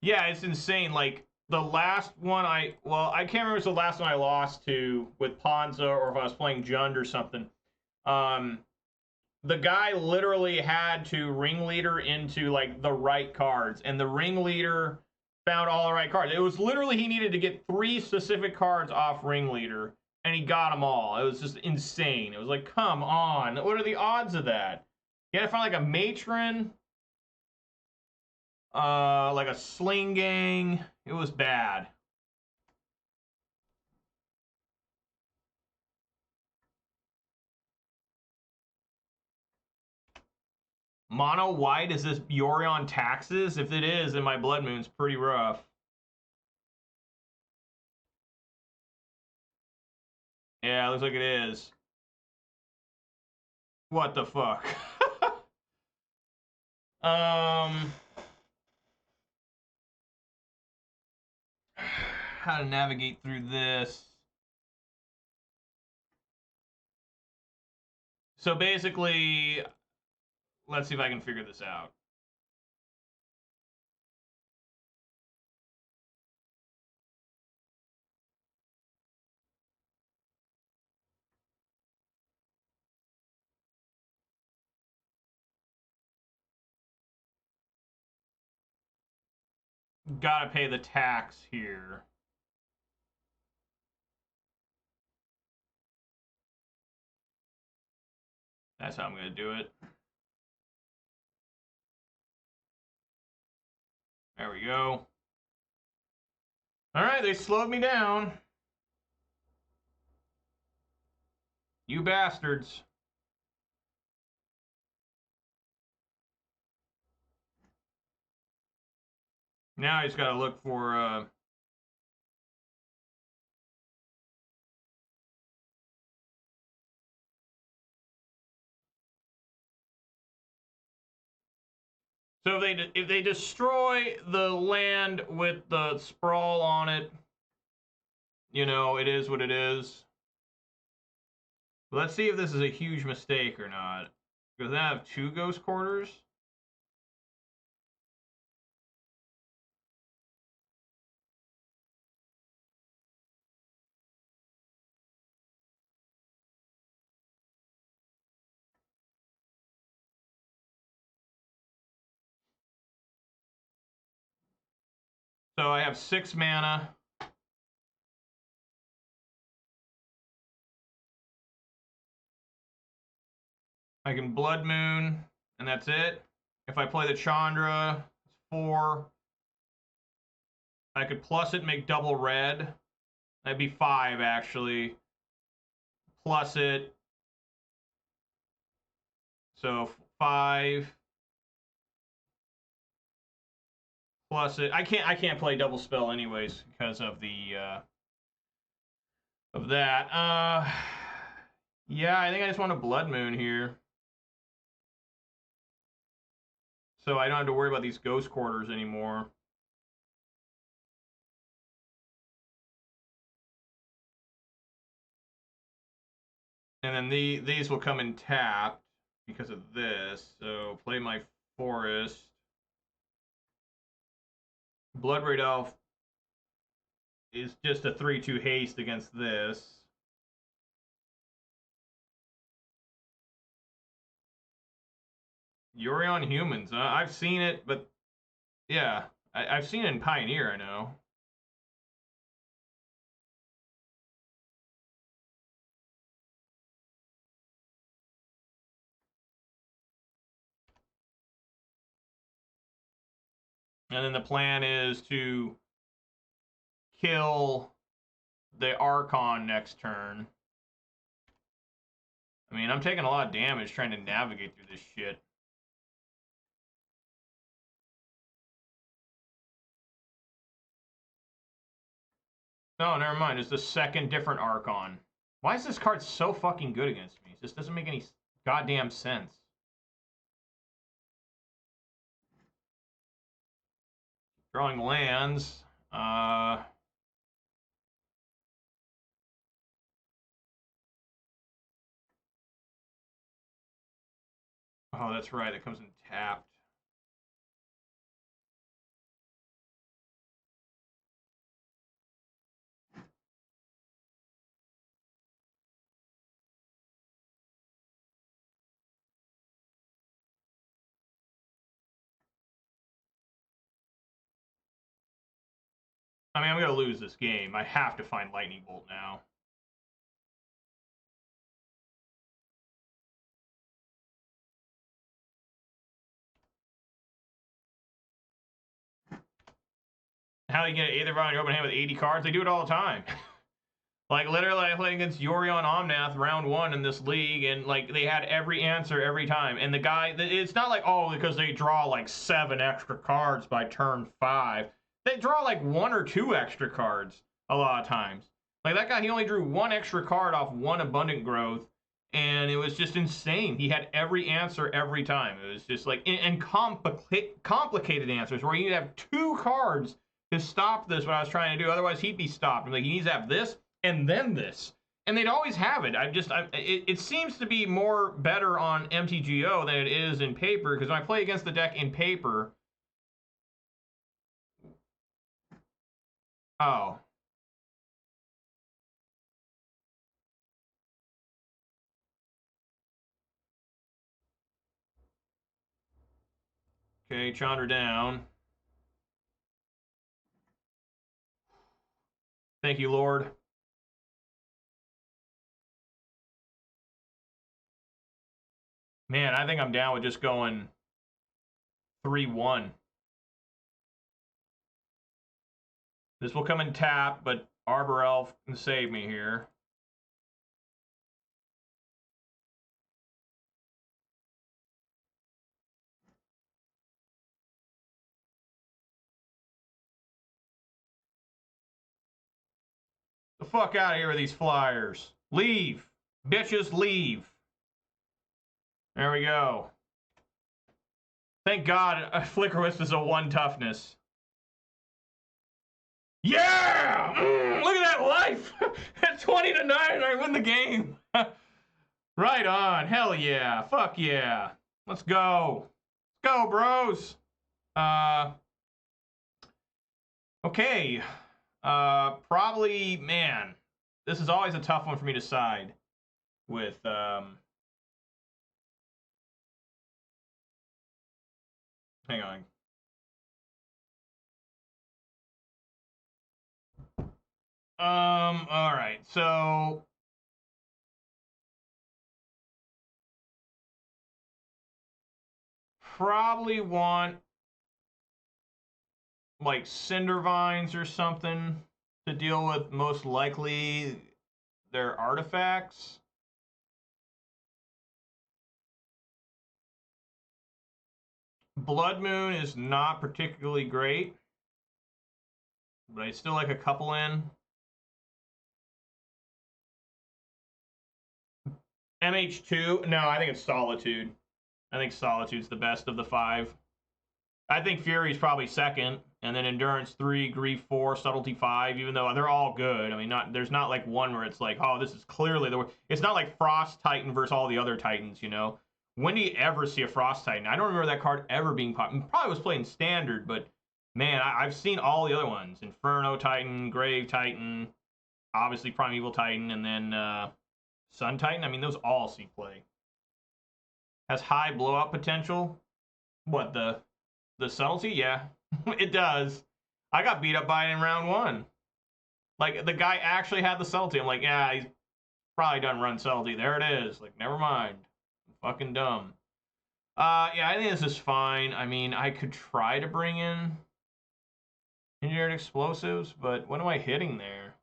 [SPEAKER 1] Yeah, it's insane. Like, the last one I can't remember if it's the last one I lost to with Ponza or if I was playing Jund or something. The guy literally had to ringleader into like the right cards, and the ringleader found all the right cards. It was literally he needed to get 3 specific cards off Ringleader, and he got them all. It was just insane. It was like, come on. What are the odds of that? You had to find like a Matron, like a Sling Gang. It was bad. Mono white, is this Yorion Taxes? If it is, then my Blood Moon's pretty rough. Yeah, looks like it is. What the fuck? How to navigate through this. So basically, let's see if I can figure this out. Gotta pay the tax here. That's how I'm gonna do it. There we go. All right, they slowed me down. You bastards. Now I just gotta look for so if they destroy the land with the sprawl on it, you know, it is what it is. Let's see if this is a huge mistake or not. Because I have 2 ghost quarters. So I have 6 mana. I can Blood Moon, and that's it. If I play the Chandra, it's 4. I could plus it, make double red. That'd be 5, actually. Plus it. So 5. Plus it. I can't play double spell anyways because of the of that. Yeah, I think I just want a Blood Moon here. So I don't have to worry about these ghost quarters anymore. And then these will come in tapped because of this. So play my forest. Bloodbraid Elf is just a 3/2 haste against this. Yorion humans. I've seen it, but yeah, I've seen it in Pioneer, I know. And then the plan is to kill the Archon next turn. I mean, I'm taking a lot of damage trying to navigate through this shit. No, never mind. It's the second different Archon. Why is this card so fucking good against me? This doesn't make any goddamn sense. Drawing lands. Oh, that's right. It comes in tapped. I mean, I'm going to lose this game. I have to find Lightning Bolt now. How you get an Aether Vial in your open hand with 80 cards? They do it all the time. Like, literally, I played against Yorion Omnath round 1 in this league, and, like, they had every answer every time. And the guy, it's not like, oh, because they draw, like, 7 extra cards by turn 5. They draw, like, 1 or 2 extra cards a lot of times. Like, that guy, he only drew 1 extra card off 1 Abundant Growth, and it was just insane. He had every answer every time. It was just, like, and complicated answers, where you need to have 2 cards to stop this, what I was trying to do. Otherwise, he'd be stopped. I'm like, he needs to have this, and then this, and they'd always have it. It seems to be more better on MTGO than it is in paper, because when I play against the deck in paper, oh, okay, Chandra down. Thank you, Lord. Man, I think I'm down with just going 3-1. This will come in tap, but Arbor Elf can save me here. The fuck out of here with these flyers. Leave. Bitches, leave. There we go. Thank God Flicker Wisp is a 1 toughness. Yeah! Look at that life! At 20-9, I win the game. Right on. Hell yeah. Fuck yeah. Let's go. Let's go, bros. Okay. Probably, man. This is always a tough one for me to side with. Hang on. All right. So probably want like Cinder Vines or something to deal with most likely their artifacts. Blood Moon is not particularly great, but I still like a couple in. MH2, no, I think it's Solitude. I think Solitude's the best of the 5. I think Fury's probably second, and then Endurance 3, Grief 4, Subtlety 5, even though they're all good. I mean, there's not like one where it's like, oh, this is clearly the... It's not like Frost Titan versus all the other Titans, you know? When do you ever see a Frost Titan? I don't remember that card ever being popular. Probably was playing Standard, but man, I've seen all the other ones. Inferno Titan, Grave Titan, obviously Primeval Titan, and then Sun Titan. I mean, those all see play. Has high blowout potential. What, the Subtlety? Yeah, it does. I got beat up by it in round 1. Like, the guy actually had the Subtlety. I'm like, yeah, he's probably done run Subtlety. There it is. Like, never mind. I'm fucking dumb. Yeah, I think this is fine. I mean, I could try to bring in Engineered Explosives, but what am I hitting there?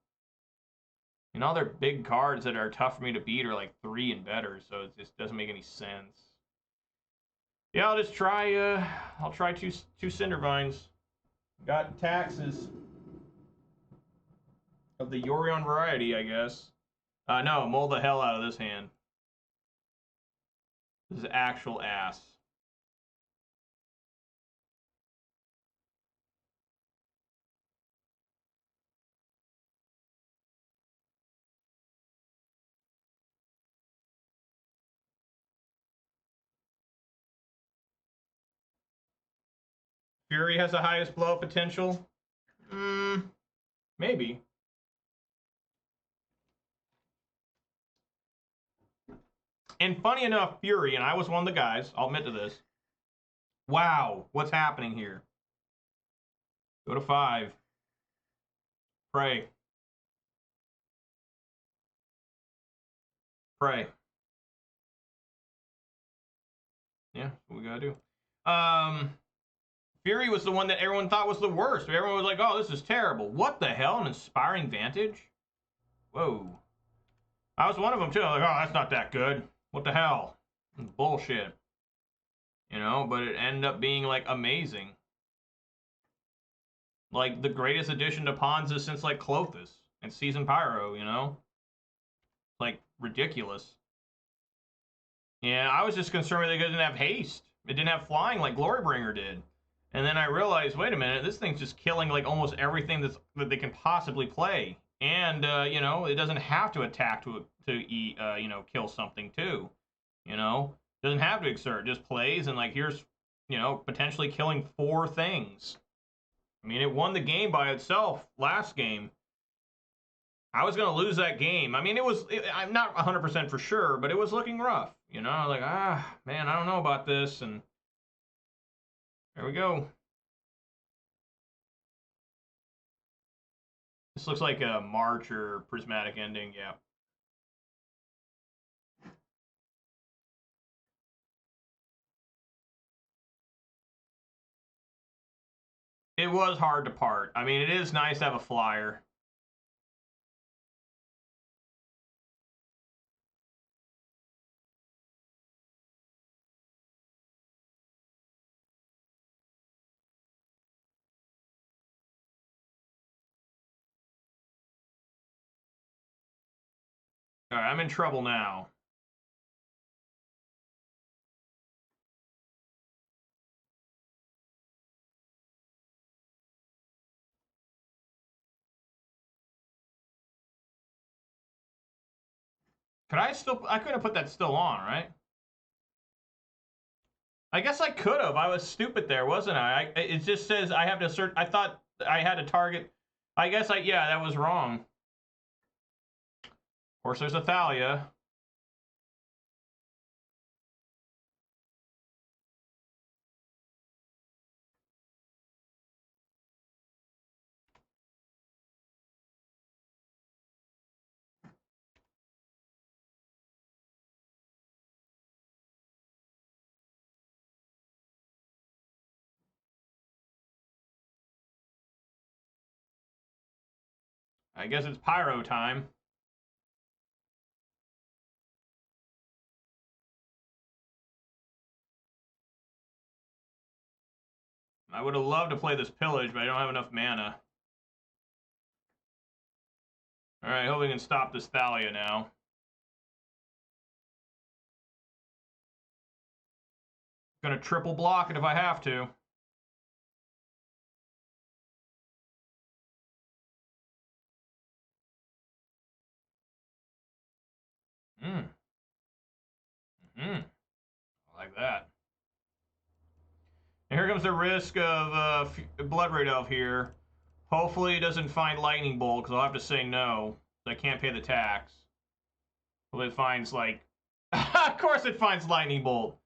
[SPEAKER 1] And all their big cards that are tough for me to beat are like 3 and better, so it just doesn't make any sense. Yeah, I'll just try, I'll try two Cinder Vines. Got taxes of the Yorion variety, I guess. No, mold the hell out of this hand. This is actual ass. Fury has the highest blow potential? Maybe. And funny enough, Fury, and I was one of the guys, I'll admit to this. Wow, what's happening here? Go to 5. Pray. Pray. Yeah, what we gotta do. Fury was the one that everyone thought was the worst. Everyone was like, oh, this is terrible. What the hell? An Inspiring Vantage? Whoa. I was one of them, too. I was like, oh, that's not that good. What the hell? Bullshit. You know, but it ended up being, like, amazing. Like, the greatest addition to Ponza since, like, Clothis and Season Pyro, you know? Like, ridiculous. Yeah, I was just concerned that it didn't have haste. It didn't have flying like Glorybringer did. And then I realized, wait a minute, this thing's just killing like almost everything that they can possibly play. And you know, it doesn't have to attack to you know, kill something too. You know, doesn't have to exert. Just plays and like here's, you know, potentially killing 4 things. I mean, it won the game by itself last game. I was gonna lose that game. I mean, I'm not 100% for sure, but it was looking rough. You know, like man, I don't know about this, and there we go. This looks like a March or Prismatic Ending, yeah. It was hard to part. I mean, it is nice to have a flyer. All right, I'm in trouble now. I could have put that still on, right? I guess I could have. I was stupid there, wasn't I? It just says I have to search. I thought I had a target. I guess yeah, that was wrong. Of course, there's a Thalia. I guess it's Pyro time. I would have loved to play this Pillage, but I don't have enough mana. Alright, hope we can stop this Thalia now. Gonna triple block it if I have to. I like that. And here comes the risk of Blood Red Elf here. Hopefully it doesn't find Lightning Bolt, because I'll have to say no. I can't pay the tax. Well, it finds, like... of course it finds Lightning Bolt.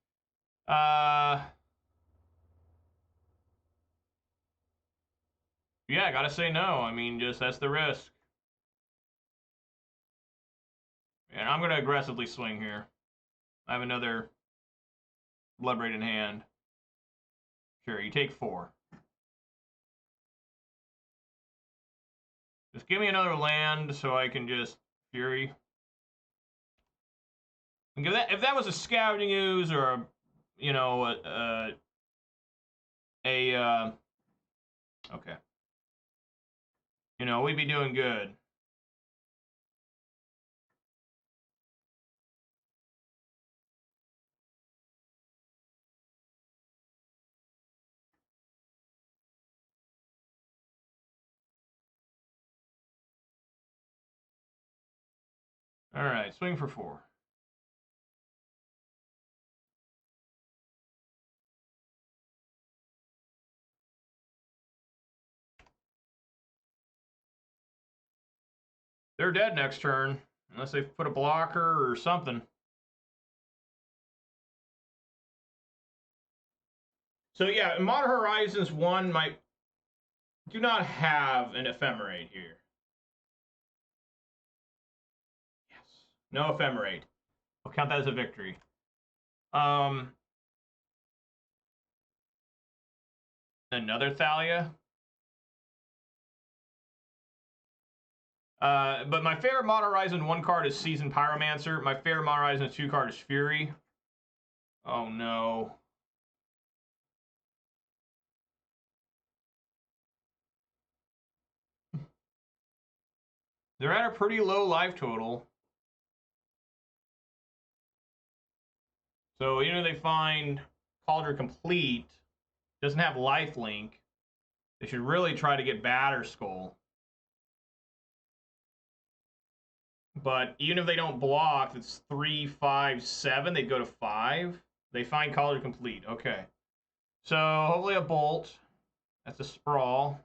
[SPEAKER 1] Yeah, I gotta say no. I mean, just that's the risk. And I'm gonna aggressively swing here. I have another Blood Red in hand. Sure, you take 4. Just give me another land so I can just Fury. If that was a Scouting Ooze or a, you know, okay. You know, we'd be doing good. All right, swing for 4. They're dead next turn, unless they put a blocker or something. So yeah, Modern Horizons 1 do not have an Ephemerate here. No ephemerate. I'll count that as a victory. Another Thalia. But my favorite Modern Horizon 1 card is Seasoned Pyromancer. My favorite Modern Horizon 2 card is Fury. Oh no. They're at a pretty low life total. So even if they find Cauldron Complete, doesn't have lifelink, they should really try to get Batterskull. But even if they don't block, it's 3, 5, 7. They go to 5. They find Cauldron Complete. Okay. So hopefully a Bolt. That's a Sprawl.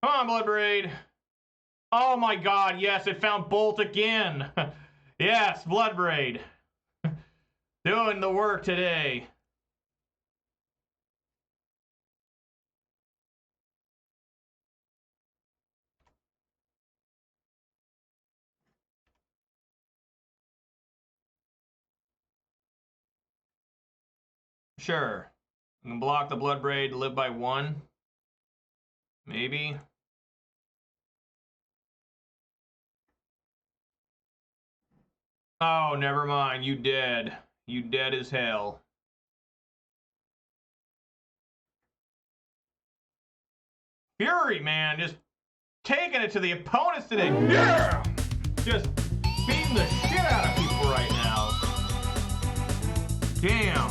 [SPEAKER 1] Come on, Bloodbraid. Oh my god, yes, it found Bolt again. Yes, Bloodbraid. Doing the work today. Sure. I can block the Bloodbraid, live by 1. Maybe. Oh, never mind. You dead. You dead as hell. Fury, man, just taking it to the opponents today. Yeah! Just beating the shit out of people right now. Damn.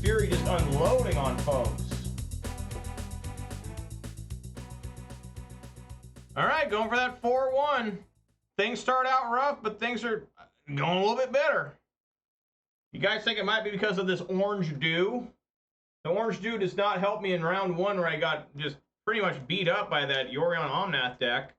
[SPEAKER 1] Fury just unloading on folks. All right, going for that 4-1. Things start out rough, but things are going a little bit better. You guys think it might be because of this orange dew? The orange dew does not help me in round 1 where I got just pretty much beat up by that Yorion Omnath deck.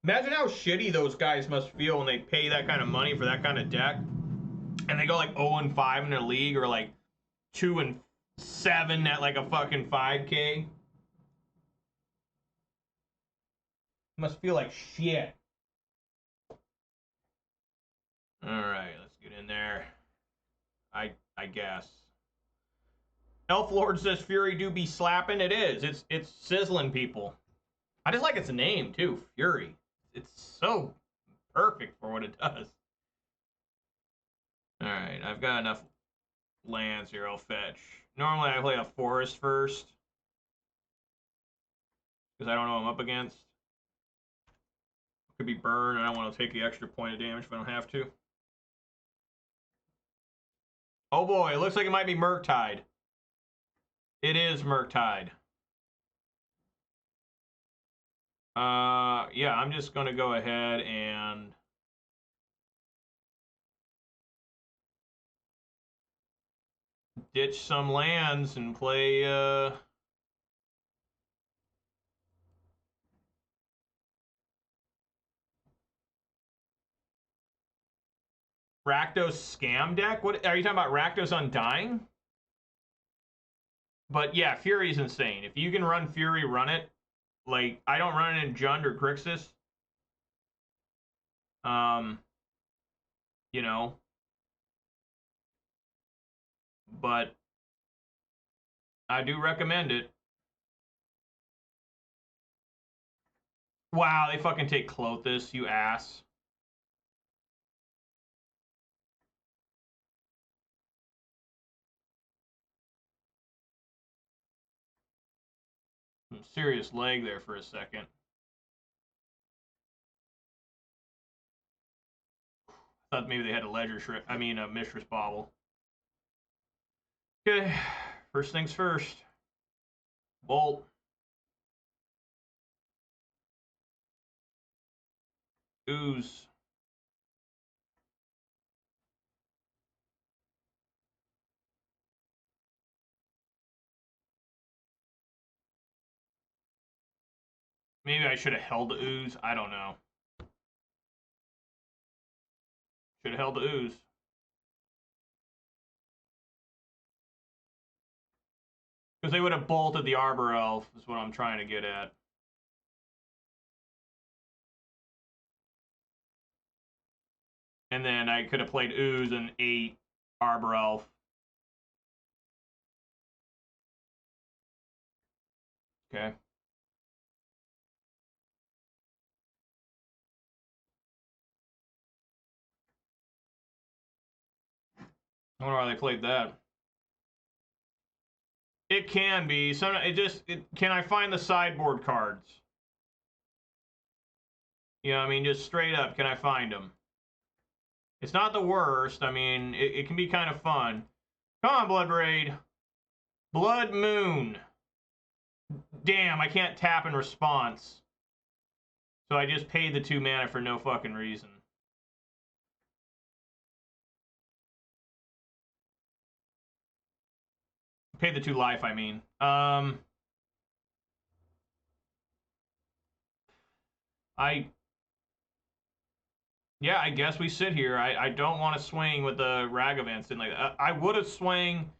[SPEAKER 1] Imagine how shitty those guys must feel when they pay that kind of money for that kind of deck. And they go like 0-5 in their league, or like 2-7 at like a fucking 5K. Must feel like shit. Alright, let's get in there. I guess. Elf Lord says Fury do be slapping. It is. It's sizzling people. I just like its name too, Fury. It's so perfect for what it does. Alright, I've got enough lands here. I'll fetch. Normally I play a forest first, because I don't know what I'm up against. Could be burn, and I don't want to take the extra point of damage if I don't have to. Oh boy, it looks like it might be Murktide. It is Murktide. Yeah, I'm just going to go ahead and ditch some lands and play, Rakdos Scam deck? What are you talking about? Rakdos Undying? But yeah, Fury's insane. If you can run Fury, run it. Like, I don't run it in Jund or Grixis. You know. But I do recommend it. Wow, they fucking take Clothis, you ass. Some serious leg there for a second. Thought maybe they had a ledger shrimp. I mean, a mistress bobble. Okay, first things first. Bolt. Ooze. Maybe I should have held the ooze. I don't know. Should have held the ooze. Because they would have bolted the Arbor Elf, is what I'm trying to get at. And then I could have played ooze and 8 Arbor Elf. Okay. I wonder why they played that. It can be. Can I find the sideboard cards? You know, I mean, just straight up, can I find them? It's not the worst. I mean, it can be kind of fun. Come on, Blood Braid. Blood Moon. Damn, I can't tap in response. So I just paid the 2 mana for no fucking reason. Paid the 2 life, I mean. Yeah, I guess we sit here. I don't want to swing with the Ragavans. I would have swung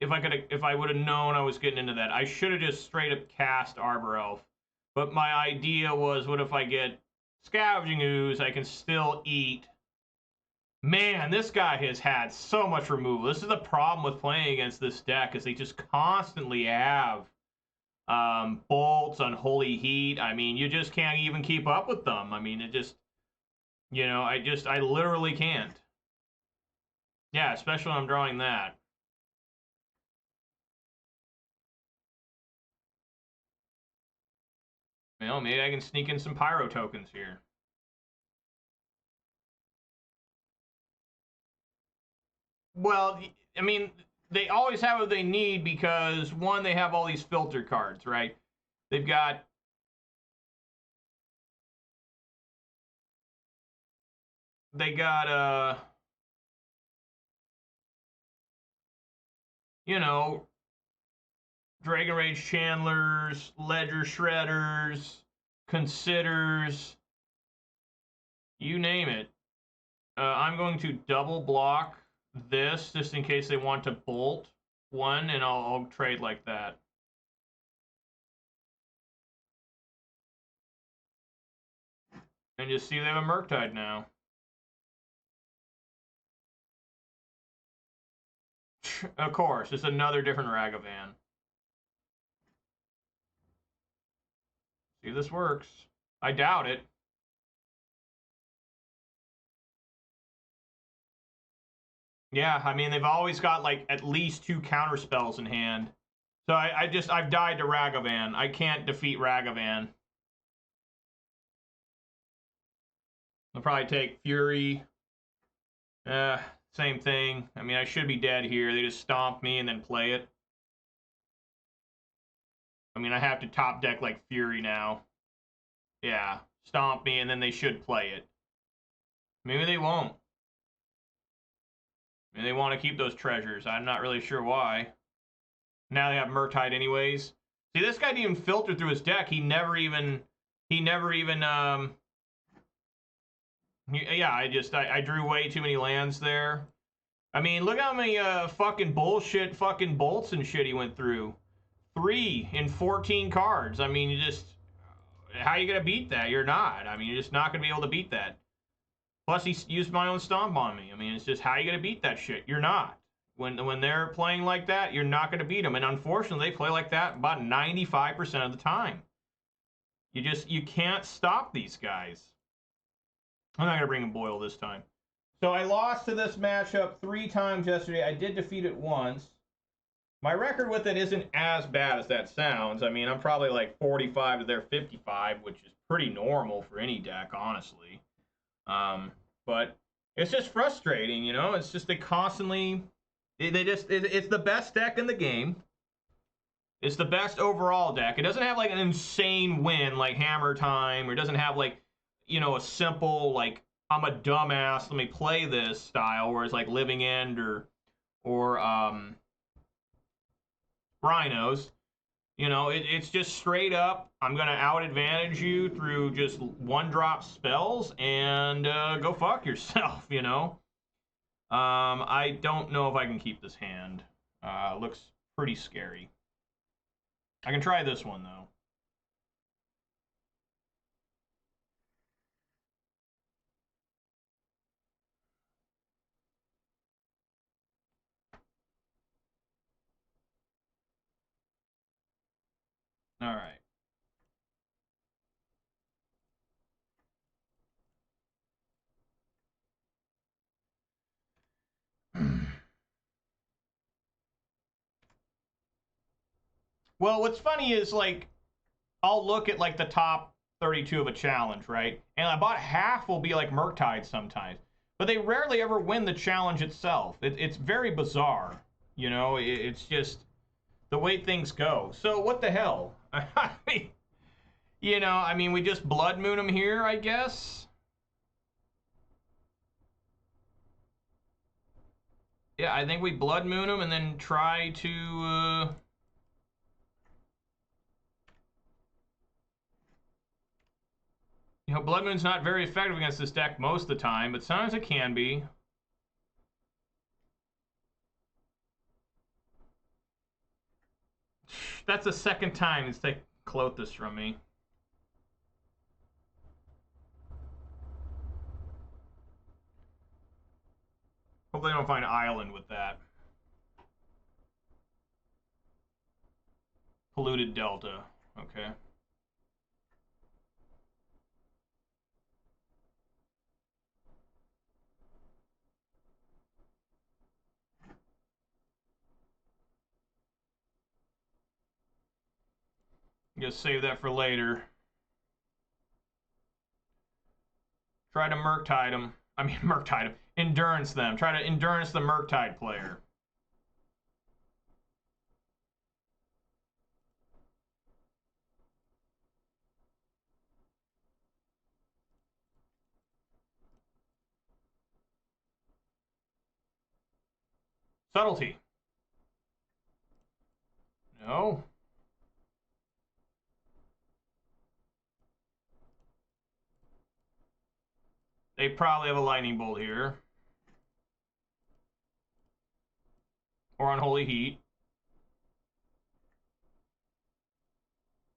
[SPEAKER 1] if I would have known I was getting into that. I should have just straight up cast Arbor Elf. But my idea was, what if I get Scavenging Ooze? I can still eat. Man, this guy has had so much removal. This is the problem with playing against this deck, is they just constantly have bolts, Unholy Heat. I mean, you just can't even keep up with them. I mean, it just, you know, I literally can't. Yeah, especially when I'm drawing that. You know, maybe I can sneak in some Pyro tokens here. Well, I mean, they always have what they need because, one, they have all these filter cards, right? They've got... They got, you know, Dragon Rage Chandlers, Ledger Shredders, Considers, you name it. I'm going to double block this just in case they want to bolt one, and I'll trade like that. And just see they have a Murktide now. Of course, it's another different Ragavan. See if this works. I doubt it. Yeah, I mean, they've always got, like, at least 2 counter spells in hand. So I've died to Ragavan. I can't defeat Ragavan. I'll probably take Fury. Same thing. I mean, I should be dead here. They just stomp me and then play it. I mean, I have to top deck, like, Fury now. Yeah, stomp me and then they should play it. Maybe they won't. Maybe they want to keep those treasures. I'm not really sure why. Now they have Murktide anyways. See, this guy didn't even filter through his deck. Yeah, I drew way too many lands there. I mean, look how many fucking bullshit fucking bolts and shit he went through. 3 in 14 cards. I mean, how are you gonna beat that? You're not. I mean, you're just not gonna be able to beat that. Plus, he used my own stomp on me. I mean, it's just, how are you gonna beat that shit? You're not. When they're playing like that, you're not gonna beat them. And unfortunately, they play like that about 95% of the time. You can't stop these guys. I'm not gonna bring in Boyle this time. So I lost to this matchup 3 times yesterday. I did defeat it once. My record with it isn't as bad as that sounds. I mean, I'm probably like 45 to their 55, which is pretty normal for any deck, honestly. But it's just frustrating, you know? It's just they constantly... It's the best deck in the game. It's the best overall deck. It doesn't have like an insane win like Hammer Time, or it doesn't have like, you know, a simple like, I'm a dumbass, let me play this style, where it's like Living End or Rhinos. You know, it's just straight up, I'm going to out advantage you through just one drop spells and go fuck yourself, you know? I don't know if I can keep this hand. Looks pretty scary. I can try this one, though. All right. Well, what's funny is, like, I'll look at, like, the top 32 of a challenge, right? And about half will be, like, Murktide sometimes. But they rarely ever win the challenge itself. It's very bizarre. You know, it's just the way things go. So, what the hell? I mean, you know, I mean, we just Blood Moon them here, I guess? Yeah, I think we Blood Moon them and then try to... You know, Blood Moon's not very effective against this deck most of the time, but sometimes it can be. That's the second time it's taken Clothis from me. Hopefully I don't find Island with that. Polluted Delta. Okay. Just save that for later. Try to Murktide him. I mean, Murktide him. Endurance them. Try to Endurance the Murktide player. Subtlety. No. They probably have a Lightning Bolt here. Or Unholy Heat.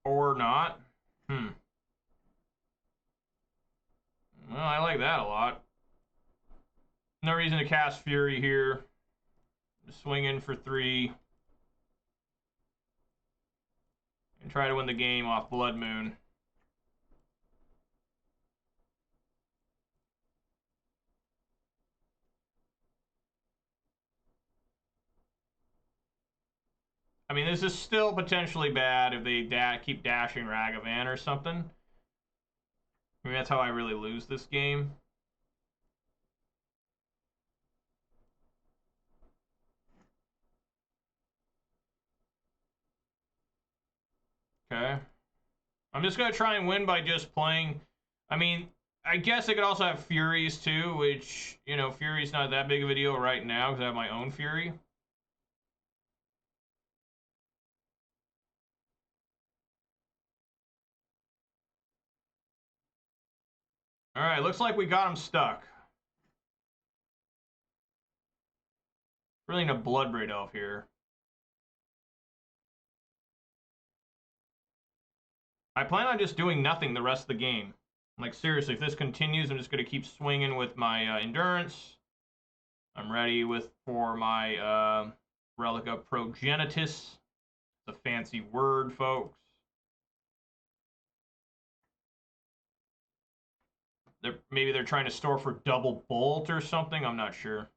[SPEAKER 1] Or not. Well, I like that a lot. No reason to cast Fury here. Swing in for 3. And try to win the game off Blood Moon. I mean, this is still potentially bad if they keep dashing Ragavan or something. I mean, that's how I really lose this game. Okay. I'm just going to try and win by just playing. I mean, I guess I could also have Furies too, which, you know, Fury's not that big of a deal right now because I have my own Fury. All right, looks like we got him stuck. Really need a Bloodbraid Elf here. I plan on just doing nothing the rest of the game. Like, seriously, if this continues, I'm just going to keep swinging with my Endurance. I'm ready for my Relic of Progenitus. It's a fancy word, folks. Maybe they're trying to store for double bolt or something. I'm not sure.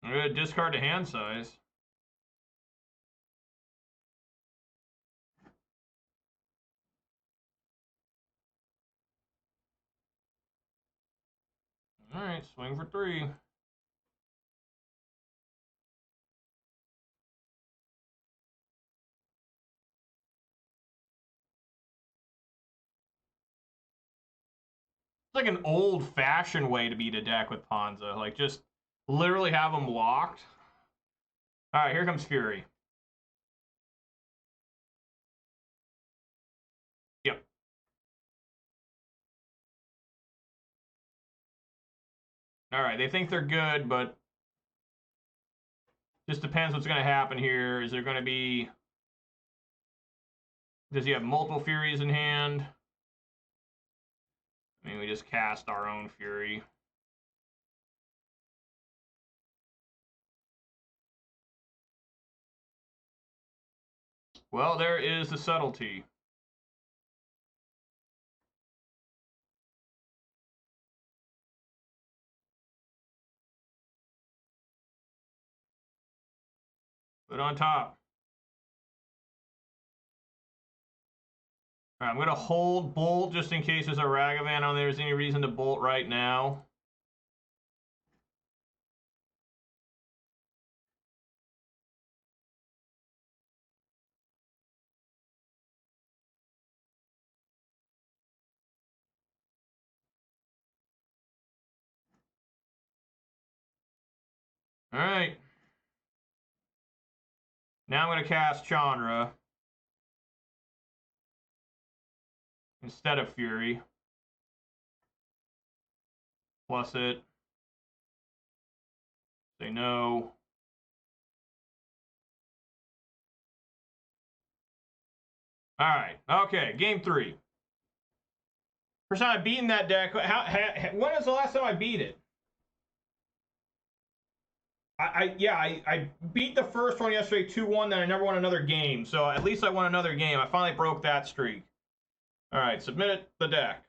[SPEAKER 1] I'm going to discard to hand size. All right, swing for 3. It's like an old-fashioned way to beat a deck with Ponza. Like, just literally have them locked. All right, here comes Fury. Yep. All right, they think they're good, but just depends what's going to happen here. Is there going to be... Does he have multiple Furies in hand? I mean, we just cast our own Fury. Well, there is the subtlety. Put on top. All right, I'm going to hold Bolt just in case there's a Ragavan on there. There's any reason to Bolt right now. All right. Now I'm going to cast Chandra instead of Fury. Plus it. Say no. All right. Okay, game 3. First time I've beaten that deck. When was the last time I beat it? I beat the first one yesterday 2-1, then I never won another game. So at least I won another game. I finally broke that streak. All right, submit the deck.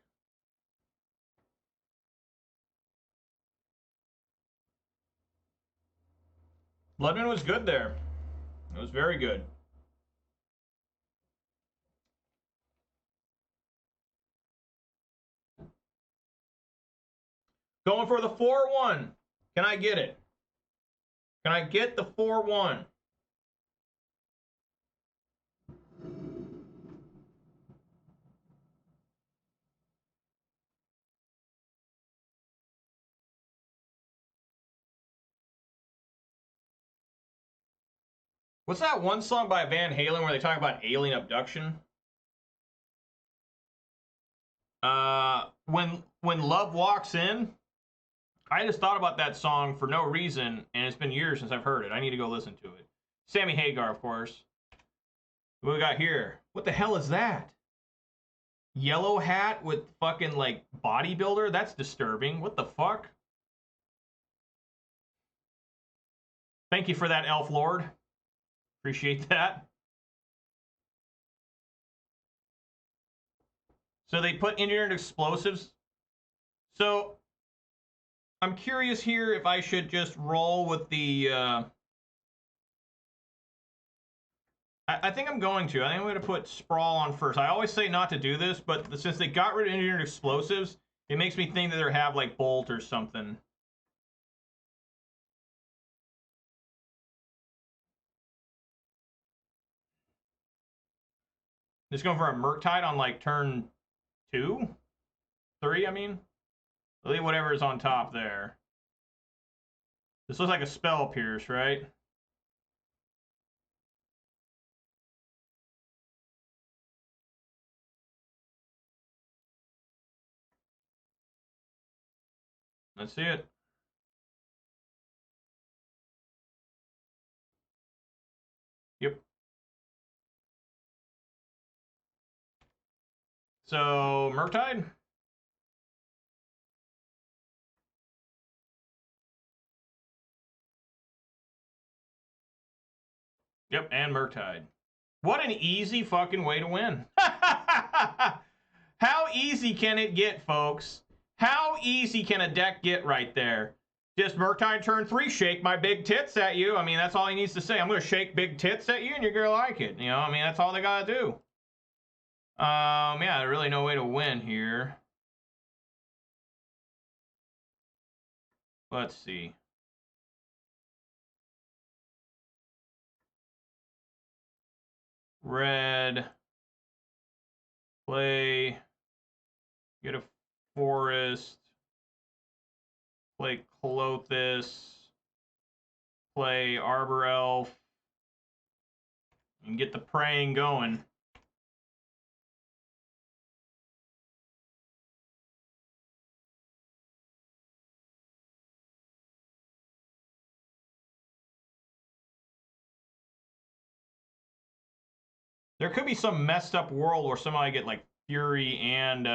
[SPEAKER 1] Bloodman was good there. It was very good. Going for the 4-1. Can I get it? Can I get the 4-1? What's that one song by Van Halen where they talk about alien abduction? When Love Walks In. I just thought about that song for no reason, and it's been years since I've heard it. I need to go listen to it. Sammy Hagar, of course. What we got here? What the hell is that? Yellow hat with fucking, like, bodybuilder? That's disturbing. What the fuck? Thank you for that, Elf Lord. Appreciate that. So they put engineered explosives. So I'm curious here if I should just roll with the... I think I'm going to. I think I'm going to put Sprawl on first. I always say not to do this, but since they got rid of engineered explosives, it makes me think that they have like Bolt or something. Just going for a Murktide on like turn 2? 3, I mean? Leave whatever is on top there. This looks like a Spell Pierce, right? Let's see it. Yep. So, Murktide? Yep, and Murktide. What an easy fucking way to win. How easy can it get, folks? How easy can a deck get right there? Just Murktide turn 3, shake my big tits at you. I mean, that's all he needs to say. I'm going to shake big tits at you and you're going to like it. You know, I mean, that's all they got to do. Yeah, really no way to win here. Let's see. Red. Play. Get a forest. Play Clothis. play Arbor Elf and get the praying going. There could be some messed up world where somehow I get like Fury and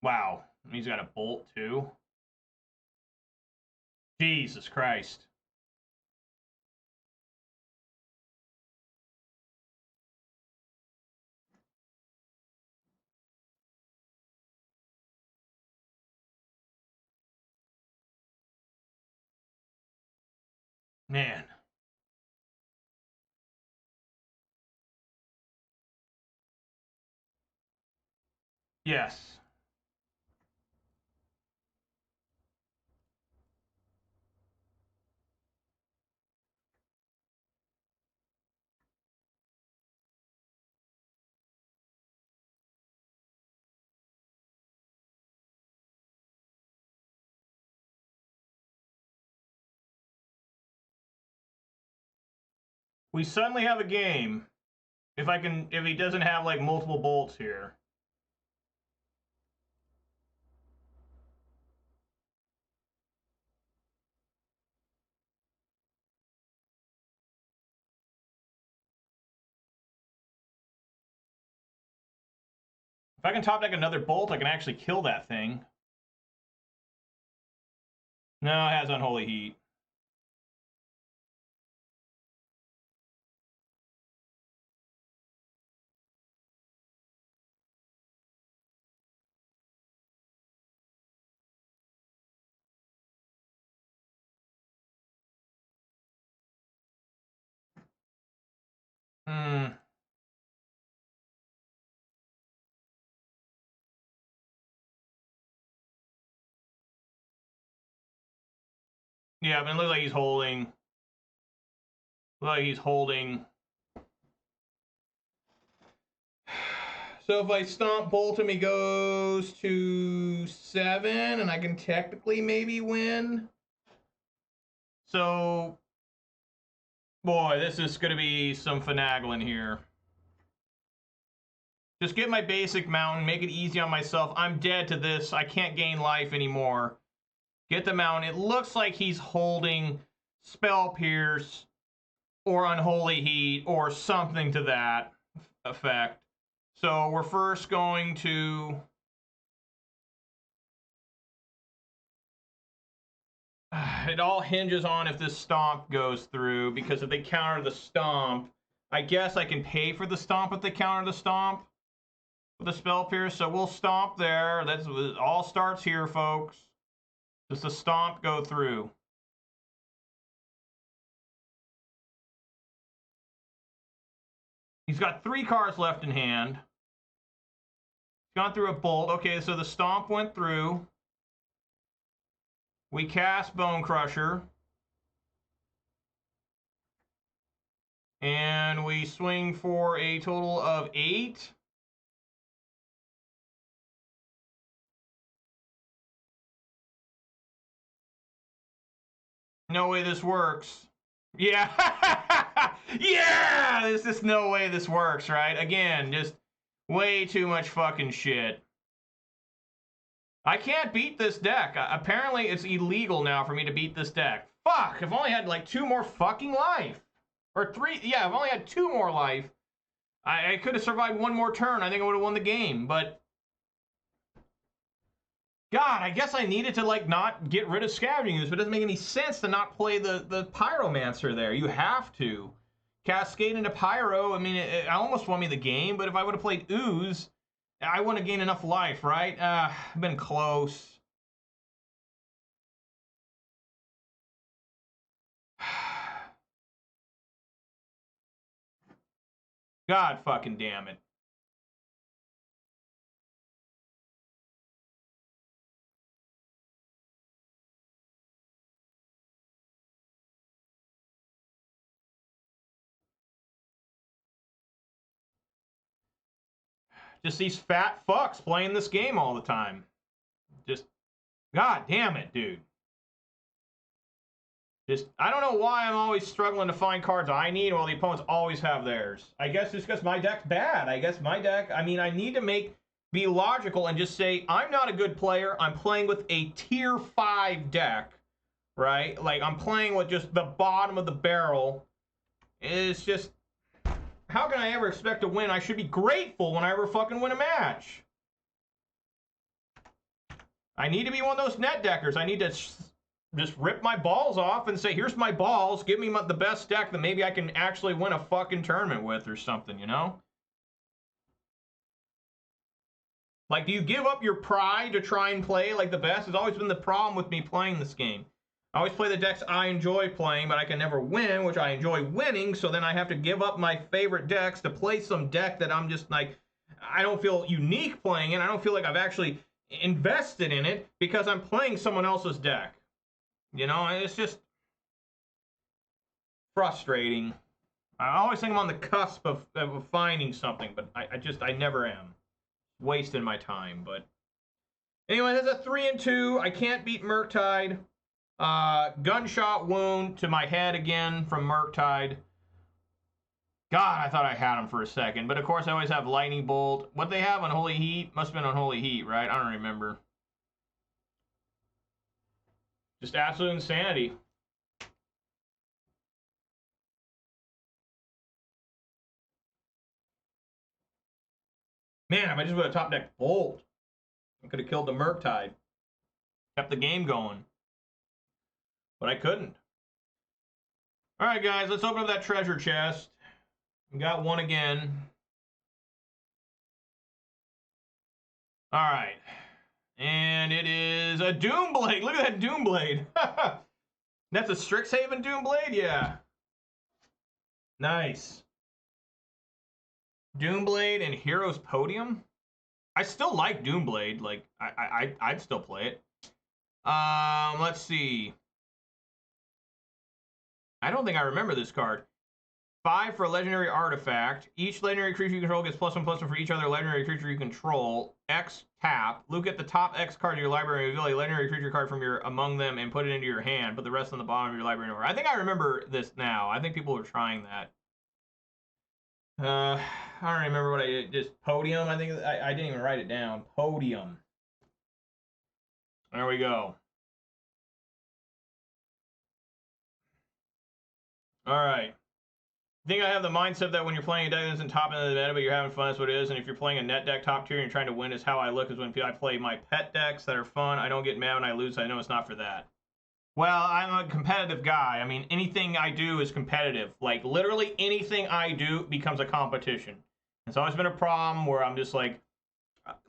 [SPEAKER 1] wow, he's got a bolt too. Jesus Christ. Man. Yes. We suddenly have a game. If he doesn't have like multiple bolts here. If I can top deck another bolt, I can actually kill that thing. No, it has Unholy Heat. Hmm. Yeah, but it looks like he's holding. Looks like he's holding. So if I stomp bolt him, he goes to 7, and I can technically maybe win. So, boy, this is going to be some finagling here. Just get my basic mountain, make it easy on myself. I'm dead to this. I can't gain life anymore. Get the mountain. It looks like he's holding Spell Pierce or Unholy Heat or something to that effect. So we're first going to... It all hinges on if this stomp goes through, because if they counter the stomp, I guess I can pay for the stomp if they counter the stomp with the Spell Pierce. So we'll stomp there. That's it all starts here, folks. Does the stomp go through? He's got 3 cards left in hand. He's gone through a bolt. Okay, so the stomp went through. We cast Bone Crusher. And we swing for a total of 8. No way this works. Yeah. Yeah! There's just no way this works, right? Again, just way too much fucking shit. I can't beat this deck. Apparently, it's illegal now for me to beat this deck. Fuck! I've only had like 2 more fucking life. Or 3. Yeah, I've only had 2 more life. I could have survived 1 more turn. I think I would have won the game, but... God, I guess I needed to, like, not get rid of Scavenging Ooze, but it doesn't make any sense to not play the Pyromancer there. You have to. Cascade into Pyro, I mean, it almost won me the game, but if I would have played Ooze, I wouldn't have gained enough life, right? Been close. God fucking damn it. Just these fat fucks playing this game all the time. Just God damn it, dude. Just, I don't know why I'm always struggling to find cards I need while the opponents always have theirs. I guess it's because my deck's bad. I guess my deck, I mean, I need to be logical and just say, I'm not a good player. I'm playing with a tier 5 deck, right? Like, I'm playing with just the bottom of the barrel. It's just, how can I ever expect to win? I should be grateful when I ever fucking win a match. I need to be one of those net deckers. I need to just rip my balls off and say, here's my balls, give me the best deck that maybe I can actually win a fucking tournament with or something, you know? Like, do you give up your pride to try and play like the best? It's always been the problem with me playing this game. I always play the decks I enjoy playing, but I can never win, which I enjoy winning, so then I have to give up my favorite decks to play some deck that I'm just like, I don't feel unique playing it. I don't feel like I've actually invested in it because I'm playing someone else's deck. You know, it's just frustrating. I always think I'm on the cusp of finding something, but I never am. Wasting my time, but anyway, that's a 3-2. I can't beat Murktide. Gunshot wound to my head again from Murktide. God, I thought I had him for a second, but of course I always have Lightning Bolt. What they have, Unholy Heat? Must have been Unholy Heat, right? I don't remember. Just absolute insanity. Man, if I just would have top decked Bolt, I could have killed the Murktide. Kept the game going. But I couldn't. Alright, guys, let's open up that treasure chest. We got one again. Alright. And it is a Doomblade. Look at that Doomblade. That's a Strixhaven Doomblade? Yeah. Nice. Doomblade and Heroes Podium? I still like Doomblade. Like, I'd still play it. Let's see. I don't think I remember this card. 5 for a legendary artifact. Each legendary creature you control gets +1/+1 for each other legendary creature you control. X tap. Look at the top X card of your library and reveal a legendary creature card from among them and put it into your hand. Put the rest on the bottom of your library in order. I think I remember this now. I think people were trying that. I don't remember what I did. Just Podium. I think I didn't even write it down. Podium. There we go. All right. I think I have the mindset that when you're playing a deck that isn't top end of the meta, but you're having fun, that's what it is. And if you're playing a net deck top tier and you're trying to win, is how I look. Is when I play my pet decks that are fun. I don't get mad when I lose. I know it's not for that. Well, I'm a competitive guy. I mean, anything I do is competitive. Like, literally anything I do becomes a competition. It's always been a problem where I'm just like,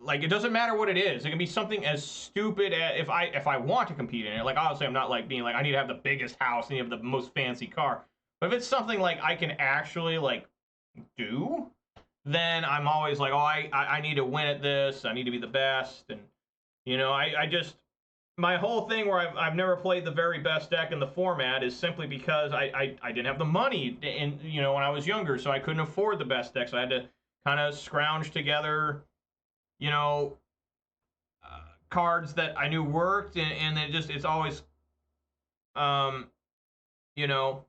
[SPEAKER 1] it doesn't matter what it is. It can be something as stupid as if I want to compete in it. Like, obviously, I'm not like being like, I need to have the biggest house and you have the most fancy car. But if it's something like I can actually like do, then I'm always like, oh, I need to win at this. I need to be the best. And, you know, I just, my whole thing where I've never played the very best deck in the format is simply because I didn't have the money in, you know, when I was younger. So I couldn't afford the best deck. So I had to kind of scrounge together, you know, cards that I knew worked. And it's always, you know,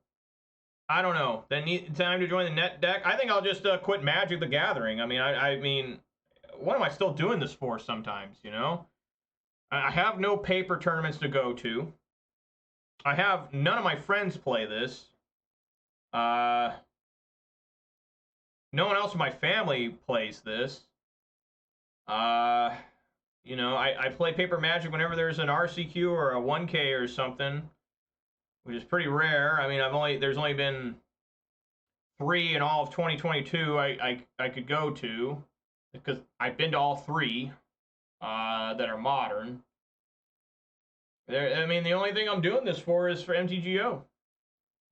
[SPEAKER 1] I don't know. Then time to join the net deck. I think I'll just quit Magic the Gathering. I mean, I mean, what am I still doing this for sometimes, you know? I have no paper tournaments to go to. I have none of my friends play this. No one else in my family plays this. You know, I play paper Magic whenever there's an RCQ or a 1K or something, which is pretty rare. I mean, there's only been 3 in all of 2022 I could go to, because I've been to all 3 that are modern. I mean, the only thing I'm doing this for is for MTGO.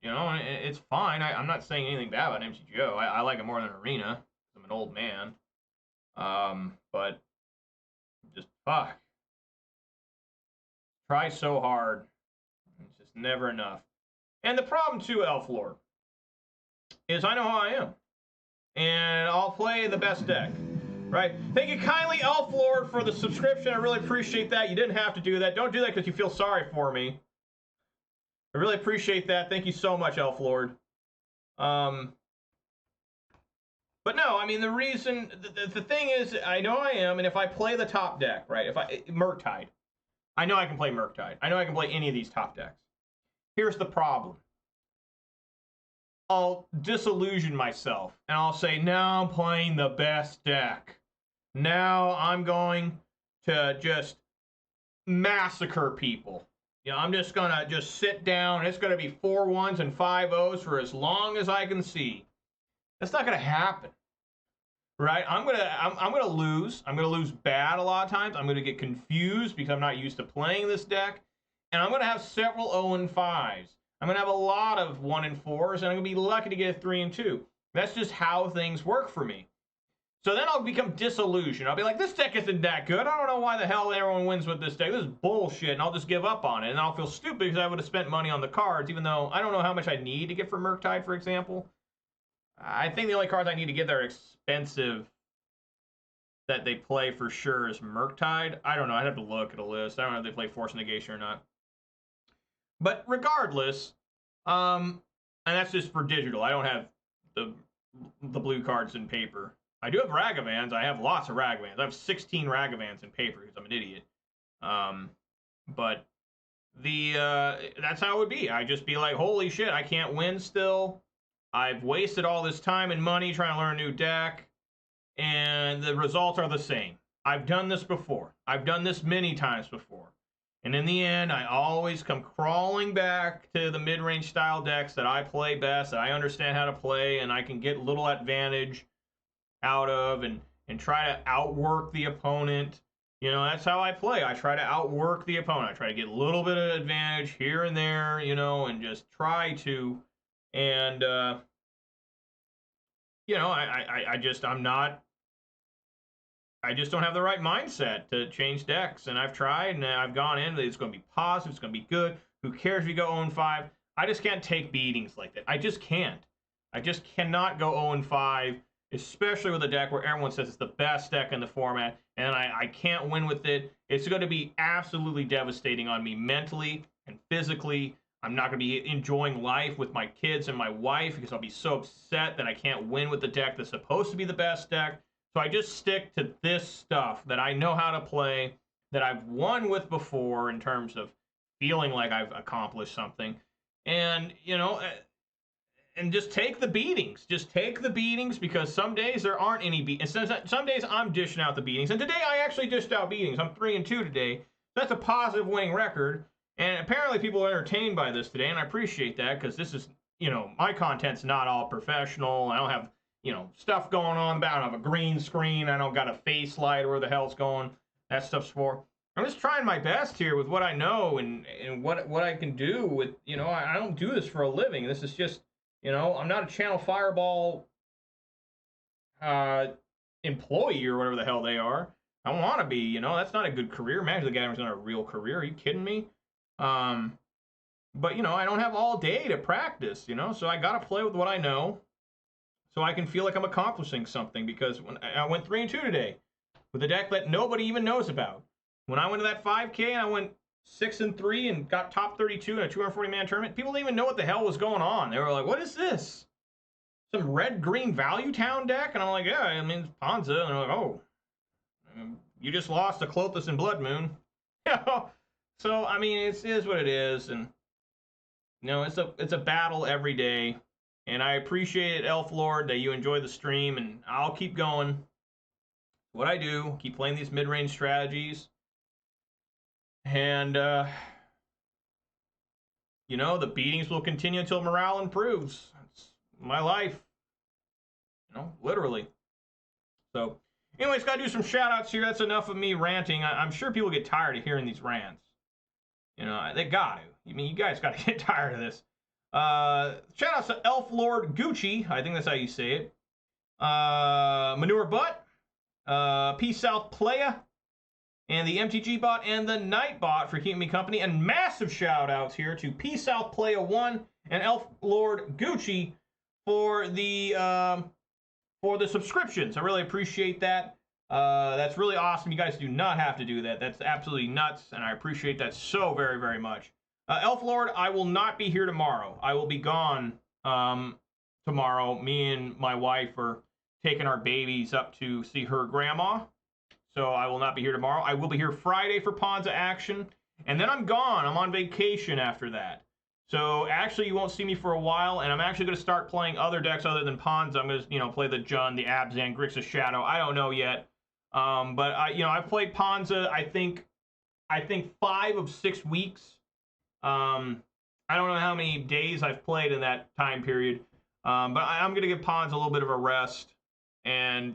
[SPEAKER 1] You know, and it's fine. I'm not saying anything bad about MTGO. I like it more than Arena. I'm an old man. But just fuck. Try so hard. It's just never enough. And the problem too, Elf Lord, is I know how I am. And I'll play the best deck. right? Thank you kindly, Elf Lord, for the subscription. I really appreciate that. You didn't have to do that. Don't do that because you feel sorry for me. I really appreciate that. Thank you so much, Elf Lord. But no, I mean, the reason, the thing is, I know I am, and if I play the top deck, right, Murktide, I know I can play Murktide. I know I can play any of these top decks. Here's the problem. I'll disillusion myself, and I'll say, now I'm playing the best deck. Now I'm going to just massacre people. You know, I'm just gonna just sit down, and it's gonna be 4 1s and 5 0s for as long as I can see. That's not gonna happen, right? I'm gonna lose. I'm gonna lose bad a lot of times. I'm gonna get confused because I'm not used to playing this deck, and I'm gonna have several 0 and 5s. I'm gonna have a lot of 1 and 4s, and I'm gonna be lucky to get a 3 and 2. That's just how things work for me. So then I'll become disillusioned. I'll be like, this deck isn't that good. I don't know why the hell everyone wins with this deck. This is bullshit, and I'll just give up on it. And I'll feel stupid because I would have spent money on the cards, even though I don't know how much I need to get for Murktide, for example. I think the only cards I need to get that are expensive that they play for sure is Murktide. I don't know. I'd have to look at a list. I don't know if they play Force Negation or not. But regardless, and that's just for digital. I don't have the blue cards in paper. I do have Ragavans. I have lots of Ragavans. I have 16 Ragavans in paper because I'm an idiot. But that's how it would be. I'd just be like, holy shit, I can't win still. I've wasted all this time and money trying to learn a new deck, and the results are the same. I've done this before. I've done this many times before. And in the end, I always come crawling back to the mid-range style decks that I play best, that I understand how to play, and I can get little advantage out of and try to outwork the opponent. You know, that's how I play. I try to outwork the opponent. I try to get a little bit of advantage here and there, you know, and just try to. And, you know, I just don't have the right mindset to change decks. And I've tried, and I've gone in, it's going to be positive, it's going to be good. Who cares if you go 0-5? I just can't take beatings like that. I just can't. I just cannot go 0-5. Especially with a deck where everyone says it's the best deck in the format, and I can't win with it. It's going to be absolutely devastating on me mentally and physically. I'm not going to be enjoying life with my kids and my wife because I'll be so upset that I can't win with the deck that's supposed to be the best deck. So I just stick to this stuff that I know how to play, that I've won with before in terms of feeling like I've accomplished something. And, you know, and just take the beatings. Just take the beatings because some days there aren't any beatings. Some days I'm dishing out the beatings. And today I actually dished out beatings. I'm 3 and 2 today. That's a positive winning record. And apparently people are entertained by this today. And I appreciate that because this is, you know, my content's not all professional. I don't have, you know, stuff going on. I don't have a green screen. I don't got a face light or where the hell's going. That stuff's for. I'm just trying my best here with what I know and what I can do with, you know, I don't do this for a living. This is just, you know, I'm not a Channel Fireball employee or whatever the hell they are. I don't want to be, you know. That's not a good career. Imagine the guy who's in a real career. Are you kidding me? But, you know, I don't have all day to practice, you know. So I got to play with what I know so I can feel like I'm accomplishing something. Because when I went 3 and 2 today with a deck that nobody even knows about. When I went to that 5K and I went 6 and 3 and got top 32 in a 240-man tournament, people didn't even know what the hell was going on. They were like, what is this? Some red-green Value Town deck? And I'm like, yeah, I mean, it's Ponza. And they're like, oh, you just lost to Clothis and Blood Moon. You know? So, I mean, it is what it is. And, you know, it's a battle every day. And I appreciate it, Elf Lord, that you enjoy the stream. And I'll keep going. What I do, keep playing these mid-range strategies. And, you know, the beatings will continue until morale improves. It's my life. You know, literally. So, anyways, gotta do some shout-outs here. That's enough of me ranting. I'm sure people get tired of hearing these rants. You know, they got to. I mean, you guys gotta get tired of this. Shout-outs to Elf Lord Gucci. I think that's how you say it. Manure Butt. Peace South Playa. And the MTG bot and the Night bot for keeping me company. And massive shout outs here to P South Playa 1 and Elf Lord Gucci for the subscriptions. I really appreciate that. That's really awesome. You guys do not have to do that. That's absolutely nuts, and I appreciate that so very, very much. Elf Lord, I will not be here tomorrow. I will be gone tomorrow. Me and my wife are taking our babies up to see her grandma, so I will not be here tomorrow. I will be here Friday for Ponza action, and then I'm gone. I'm on vacation after that. So actually, you won't see me for a while, and I'm actually going to start playing other decks other than Ponza. I'm going to, play the Jund, the Abzan, Grixis Shadow. I don't know yet. But I've played Ponza, I think 5 of 6 weeks. I don't know how many days I've played in that time period. But I'm going to give Ponza a little bit of a rest and,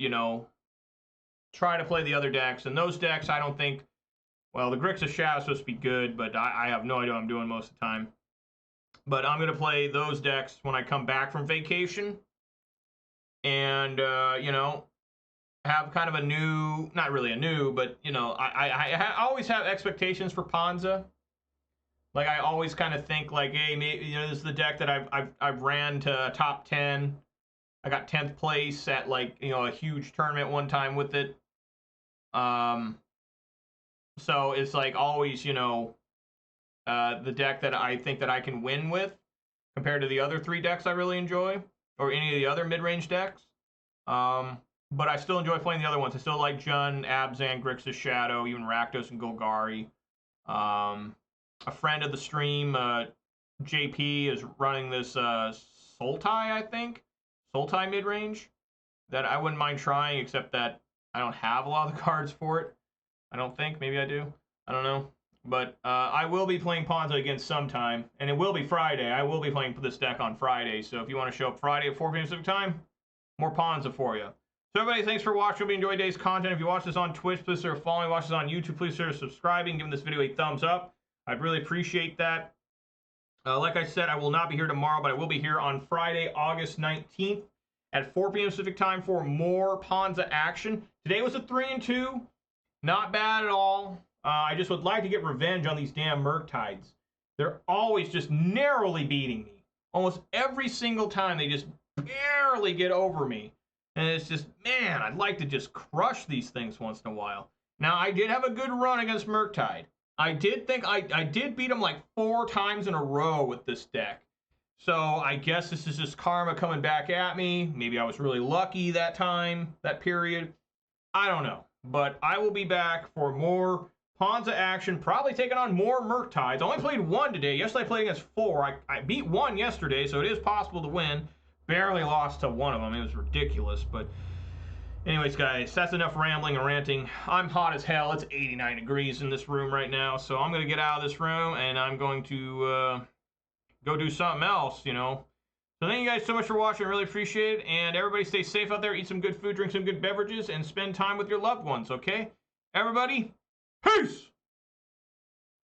[SPEAKER 1] try to play the other decks. And those decks, I don't think, well, the Grixis Shadow is supposed to be good, but I have no idea what I'm doing most of the time. But I'm going to play those decks when I come back from vacation. And, have kind of a new, not really a new, but, I always have expectations for Ponza. Like, I always kind of think, like, hey, maybe, this is the deck that I've ran to top 10. I got 10th place at, like, a huge tournament one time with it. So it's, like, always, the deck that I think that I can win with compared to the other 3 decks I really enjoy, or any of the other mid-range decks. But I still enjoy playing the other ones. I still like Jund, Abzan, Grixis Shadow, even Rakdos and Golgari. A friend of the stream, JP, is running this Sultai, I think. Sultai mid-range that I wouldn't mind trying, except that I don't have a lot of the cards for it. I don't think. Maybe I do. I don't know. But I will be playing Ponza again sometime, and it will be Friday. I will be playing this deck on Friday, so if you want to show up Friday at 4 p.m. Pacific time, more Ponza for you. So everybody, thanks for watching. Hope you enjoyed today's content. If you watch this on Twitch, please consider following. Watch this on YouTube, please consider subscribing, giving this video a thumbs up. I'd really appreciate that. Like I said, I will not be here tomorrow, but I will be here on Friday, August 19th at 4 p.m. Pacific time for more Ponza action. Today was a 3-2. Not bad at all. I just would like to get revenge on these damn Murktides. They're always just narrowly beating me. Almost every single time they just barely get over me. And it's just, man, I'd like to just crush these things once in a while. Now, I did have a good run against Murktide. I did think I did beat him like 4 times in a row with this deck. So I guess this is just karma coming back at me. Maybe I was really lucky that time, that period. I don't know. But I will be back for more Ponza action, probably taking on more Murktides. I only played 1 today. Yesterday I played against 4. I beat 1 yesterday, so it is possible to win. Barely lost to 1 of them. It was ridiculous. But anyways, guys, that's enough rambling and ranting. I'm hot as hell. It's 89 degrees in this room right now. So I'm going to get out of this room, and I'm going to go do something else, So thank you guys so much for watching. I really appreciate it. And everybody stay safe out there. Eat some good food, drink some good beverages, and spend time with your loved ones, okay? Everybody, peace!